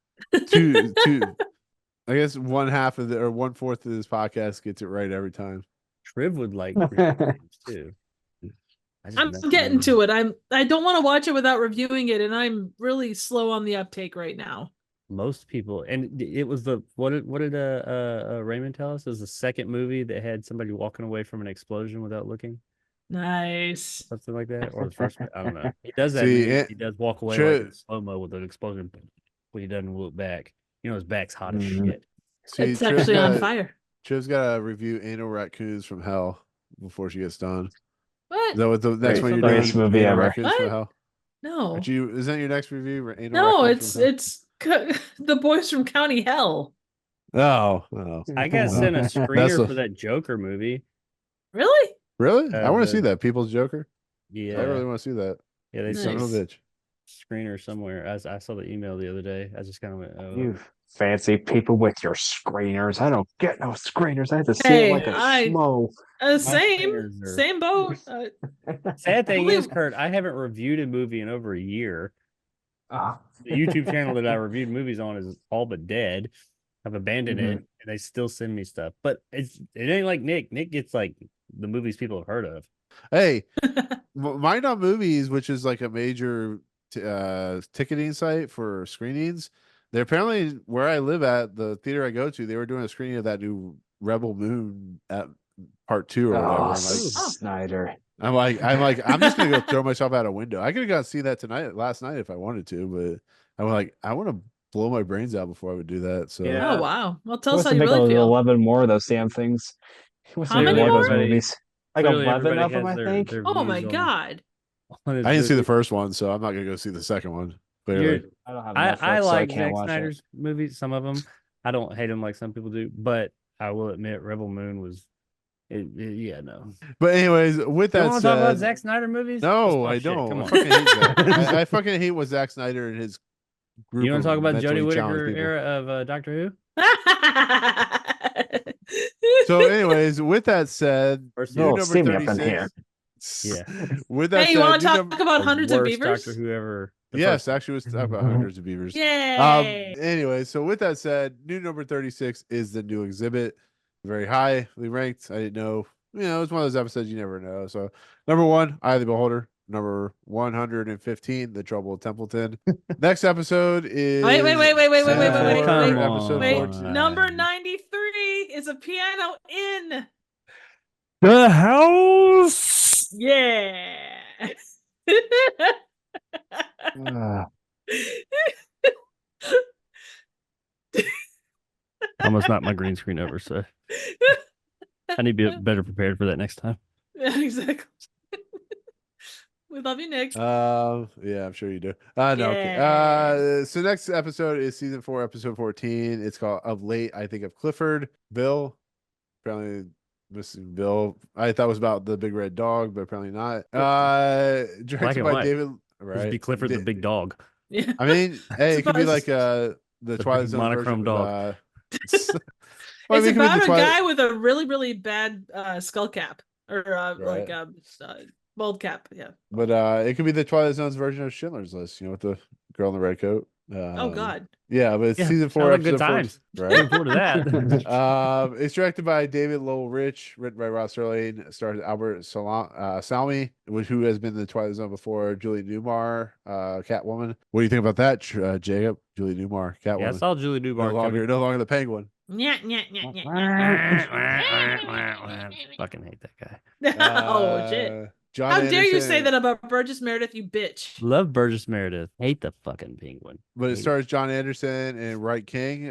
two. I guess 1/2 of the or 1/4 of this podcast gets it right every time. Triv would like Remo Williams too. I'm getting to it. I don't want to watch it without reviewing it, and I'm really slow on the uptake right now. Most people, and it was the what did Raymond tell us? It was the second movie that had somebody walking away from an explosion without looking, Nice. something like that, or the first. I don't know. He does that. See, movie. it- He does walk away Triv- like in slow mo with an explosion, but he doesn't look back. You know his back's hot as Mhm. shit. See, It's actually on got- fire. Triv's got to review Anal Raccoons from Hell before she gets done. What? Is that what the next Great- one you're greatest doing? movie Anal ever. Raccoons from What? Hell? No. Aren't you? Is that your next review? Anal No, Raccoons from Hell? it's the boys from County Hell. Oh. I got sent a screener for that Joker movie. Really? Really? I want to the- see that. People's Joker. Yeah, I really want to see that. yeah, they Nice. Son sent of a bitch. a screener somewhere. I saw the email the other day. I just kind of went, oh. You fancy people with your screeners. I don't get no screeners. I have to see Hey, it like a schmo. Same, screeners are- same boat. Sad thing Only- is, Kurt, I haven't reviewed a movie in over a year. Ah. The YouTube channel that I reviewed movies on is all but dead. I've abandoned it, and they still send me stuff. But it ain't like Nick. Nick gets like the movies people have heard of. Hey, Mind on Movies, which is like a major ticketing site for screenings. They're apparently where I live at the theater I go to. They were doing a screening of that new Rebel Moon at part 2 or whatever. Oh, I'm like, Snyder. I'm just gonna go throw myself out a window. I could have gone see that last night if I wanted to, but I'm like, I want to blow my brains out before I would do that. So Yeah. Oh wow. Well, tell us Wants how to you make really feel. 11 more of those damn things. He wants to How make many more of those more? movies. Like Clearly 11 everybody of them, has I their- think. their Oh my views god. on his I didn't see the movie. first one, so I'm not gonna go see the second one. Clearly. You're- I don't have I Netflix, so like can't Zack watch it. Snyder's movies. Some of them, I don't hate them like some people do, but I will admit, Rebel Moon was. Yeah, no. But anyways, with You that want to talk about said, Zack Snyder movies? no, Let's I talk shit. don't. Come I on. fucking hate that. I fucking hate what Zack Snyder and his group. You want to of talk about Jodie mentally challenged Whittaker people. era of Doctor Who? So, anyways, with that said, First new Oh, number see me up in 36. Yeah. With that Hey, you said, want to new talk number- about The hundreds of worst beavers? Doctor Who ever. the yes, first- actually, let's talk about hundreds of beavers. Yay! Anyway, so with that said, new number 36 is the new exhibit. Very highly ranked. I didn't know. You know, it's one of those episodes you never know. So, number 1, Eye of the Beholder. Number 115, The Trouble with Templeton. Next episode is Wait. Come episode Wait, 14. number 93 is a piano in. The house. Yeah. Ah. Almost knocked my green screen over, so I need to be better prepared for that next time. Yeah, exactly. We love you, Nick. Yeah, I'm sure you do. No, okay. Yeah. So next episode is season 4, episode 14. It's called Of Late, I Think of Clifford. Bill, apparently missing Bill. I thought it was about the big red dog, but apparently not. Black Directed and by white. David. Just be Right. Clifford the big dog. Yeah. I mean, hey, it could be Suppose- like the Twilight big Zone monochrome version dog. Well, I It's mean, it could be the about a Twilight- guy with a really, really bad skull cap or like Right. bald cap. Yeah. But it could be the Twilight Zone's version of Schindler's List, with the girl in the red coat. Oh God. Yeah, but it's Yeah, season 4, sounds like good episode 14, times. right? Looking forward to that. It's directed by David Lowell Rich, written by Rod Serling, stars Albert Salmi, who has been in the Twilight Zone before, Julie Newmar, Catwoman. What do you think about that, Jacob? Julie Newmar, Catwoman. Yeah, I saw Julie Newmar. No longer the Penguin. Yeah, yeah, yeah, yeah. Fucking hate that guy. Oh shit. John How dare you say Anderson- that about Burgess Meredith, you bitch? Love Burgess Meredith. Hate the fucking penguin. But it Hate stars John Anderson and Wright King.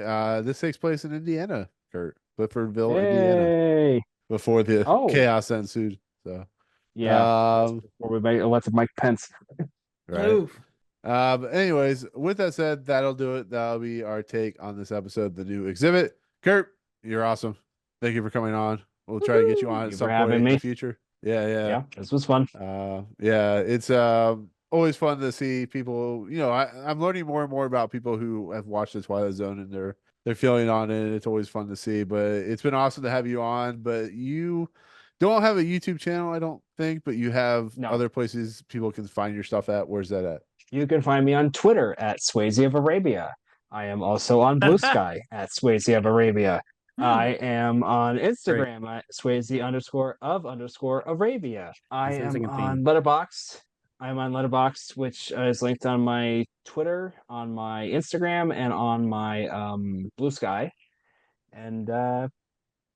This takes place in Indiana, Kurt. Cliffordville, Indiana. Yay. Before the Oh. chaos that ensued. So Yeah. Um, Before we make elected Mike Pence. right. Oof. But anyways, with that said, that'll do it. That'll be our take on this episode, the new exhibit. Kurt, you're awesome. Thank you for coming on. We'll try to get you on Thank at you some for point having in the me. future. Yeah. This was fun. Yeah, it's always fun to see people. I'm learning more and more about people who have watched the Twilight Zone and their feeling on it. It's always fun to see. But it's been awesome to have you on. But you don't have a YouTube channel, I don't think, but you have No. other places people can find your stuff at. Where's that at? You can find me on Twitter at Swayze of Arabia. I am also on Blue Sky at Swayze of Arabia. I am on Instagram at Swayze_of_Arabia. I Sounds am like a theme. on Letterboxd. I'm on Letterboxd, which is linked on my Twitter, on my Instagram, and on my Blue Sky. And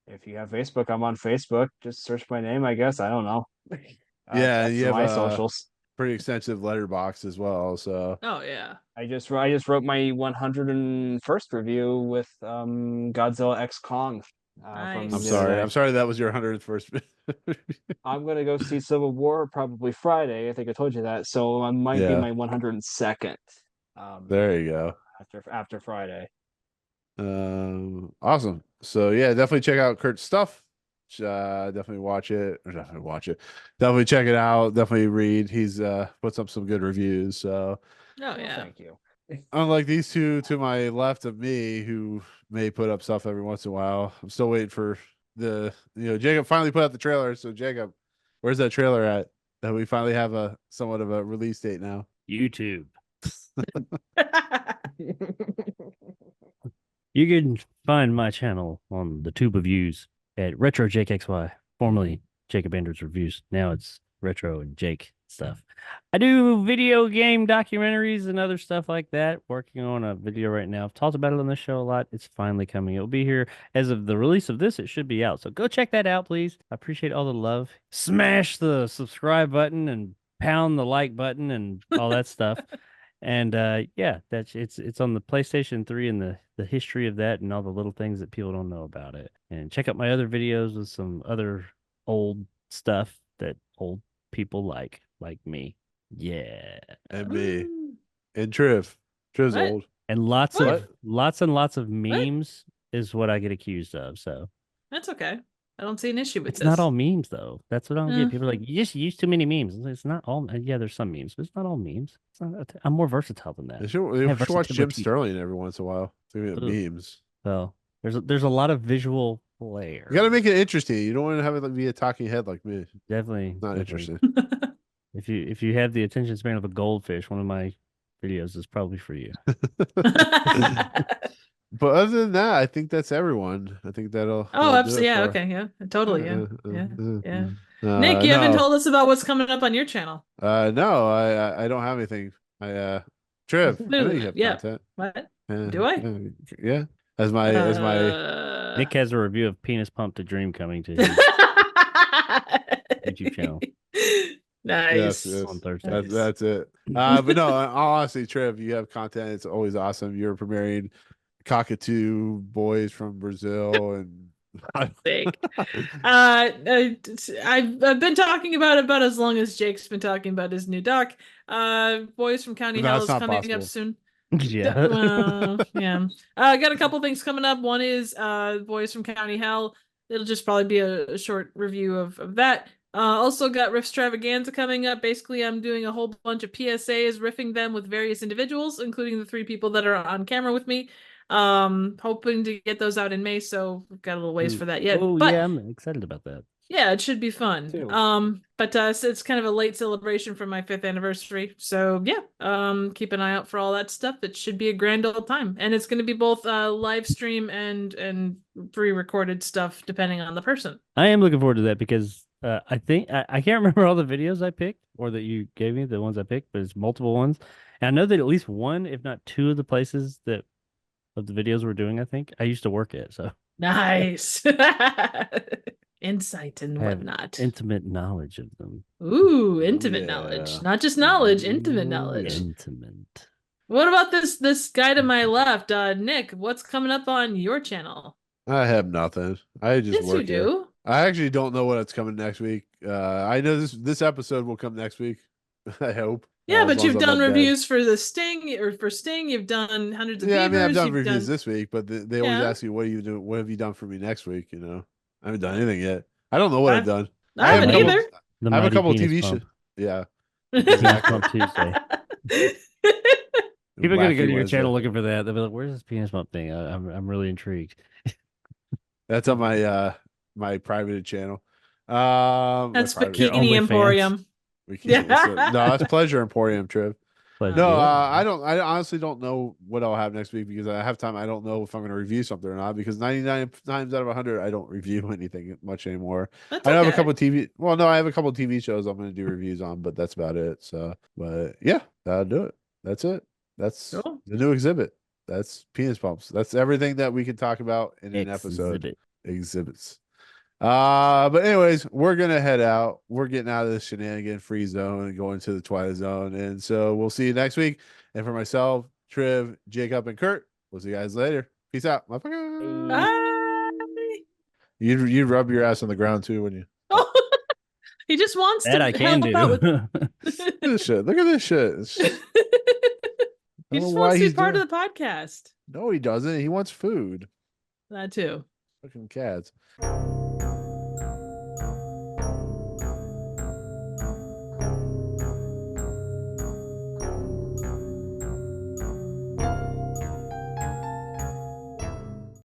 if you have Facebook, I'm on Facebook. Just search my name, I guess. I don't know. Yeah, that's you have my a- socials. Pretty extensive letterbox as well. So Oh yeah. I just wrote my 101st review with Godzilla X Kong. Nice. I'm the sorry. other I'm day. sorry that was your 101st. I'm gonna go see Civil War probably Friday. I think I told you that. So I might be Yeah. my 102nd. There you go. After Friday. Awesome. So yeah, definitely check out Kurt's stuff. Definitely watch it. Definitely check it out. Definitely read. He's puts up some good reviews. So Oh yeah. Thank you. unlike these two to my left of me, who may put up stuff every once in a while, I'm still waiting for Jacob finally put out the trailer. So Jacob, where's that trailer at? That we finally have a somewhat of a release date now. YouTube. You can find my channel on the Tube of Views at Retro Jake XY, formerly Jacob Andrews Reviews. Now it's Retro and Jake stuff. I do video game documentaries and other stuff like that. Working on a video right now. I've talked about it on the show a lot. It's finally coming. It'll be here as of the release of this. It should be out. So go check that out, please. I appreciate all the love. Smash the subscribe button and pound the like button and all that stuff. And yeah, it's on the PlayStation 3 and the history of that and all the little things that people don't know about it. And check out my other videos with some other old stuff that old people like me. Yeah. And me and Triv's What? old. And lots What? and lots of memes is what I get accused of. So That's okay. I don't see an issue with it's this. not all memes though. That's what I don't Yeah. get. People are like, you just use too many memes. It's not all. Yeah, there's some memes, but it's not all memes. It's not, I'm more versatile than They that. should have watch Jim versatility. Sterling every once in a while. Think of Ugh. memes. So there's a lot of visual flair. You got to make it interesting. You don't want to have it be a talking head like me. Definitely Not definitely. interesting. If you have the attention span of a goldfish, one of my videos is probably for you. But other than that, I think that's everyone. I think that'll. Oh, do absolutely. it Yeah. for- Okay. Yeah. Totally. Yeah. Yeah. Yeah. Nick, Nick, you haven't told us about what's coming up on your channel. No, I don't have anything. Triv, I know you have Yeah. content. What? Yeah, Do I? Yeah. As my Nick has a review of Penis Pump to Dream coming to his YouTube channel Nice. yes. on Thursday. That's it. But no, honestly, Triv, you have content. It's always awesome. You're premiering cockatoo boys from Brazil and Sake. I've been talking about as long as Jake's been talking about his new doc. Boys from County No, Hell it's is not coming possible. up soon. Yeah. Yeah. I got a couple things coming up. One is Boys from County Hell. It'll just probably be a short review of that. Also got Riffstravaganza coming up. Basically, I'm doing a whole bunch of PSAs, riffing them with various individuals, including the 3 people that are on camera with me. Hoping to get those out in May, so we've got a little ways for that yet. Oh, but yeah, I'm excited about that. yeah, it should be fun. Too. But it's kind of a late celebration for my 5th anniversary. So yeah, keep an eye out for all that stuff. It should be a grand old time. And it's gonna be both live stream and pre-recorded stuff depending on the person. I am looking forward to that because I think I can't remember all the videos I picked or that you gave me, the ones I picked, but it's multiple ones. And I know that at least one, if not 2 of the places that of the videos we're doing, I think I used to work at. So Nice. Insight and I have whatnot. intimate knowledge of them. Ooh, intimate yeah. knowledge. Not just knowledge, intimate Ooh, knowledge. Intimate. What about this guy to my left, Nick? What's coming up on your channel? I have nothing. I just Yes, work you here. do. I actually don't know what's coming next week. I know this episode will come next week. I hope. Yeah, as but long you've as I'm done not dead. reviews for the Sting or for Sting. You've done Hundreds of Yeah, I Beavers. mean, I've done you've reviews done... this week, but they always Yeah. ask you, "What are you doing? What have you done for me next week?" You know, I haven't done anything yet. I don't know what I've done. I haven't have a couple- either. The I have a mighty couple penis TV shows. pump. Yeah, Penis exactly. pump Tuesday. People are gonna go Wacky to your Wednesday. channel looking for that. They'll be like, "Where's this penis pump thing?" I'm really intrigued. That's on my my private channel. My That's private Your Bikini OnlyFans. Emporium. We can't. No, that's Pleasure Emporium, Trev. Pleasure. No, Yeah. I honestly don't know what I'll have next week because I have time. I don't know if I'm going to review something or not because 99 times out of 100 I don't review anything much anymore. That's I have a okay. couple of TV. Well, no, I have a couple of TV shows I'm going to do reviews on, but that's about it. So, but yeah, that'll do it. That's it. That's Cool. the new exhibit. That's penis pumps. That's everything that we can talk about in an episode. Exhibit. Exhibits. But anyways, we're gonna head out. We're getting out of the shenanigan free zone and going to the Twilight Zone. And so we'll see you next week. And for myself, Triv, Jacob, and Kurt, we'll see you guys later. Peace out. Motherfucker. Bye. You'd rub your ass on the ground too, wouldn't you? Oh, he just wants That to I can help do. out with... Look at this shit. Look at this shit. It's just- He I don't just know wants why to be he's part doing- of the podcast. No, he doesn't. He wants food. That too. Fucking cats.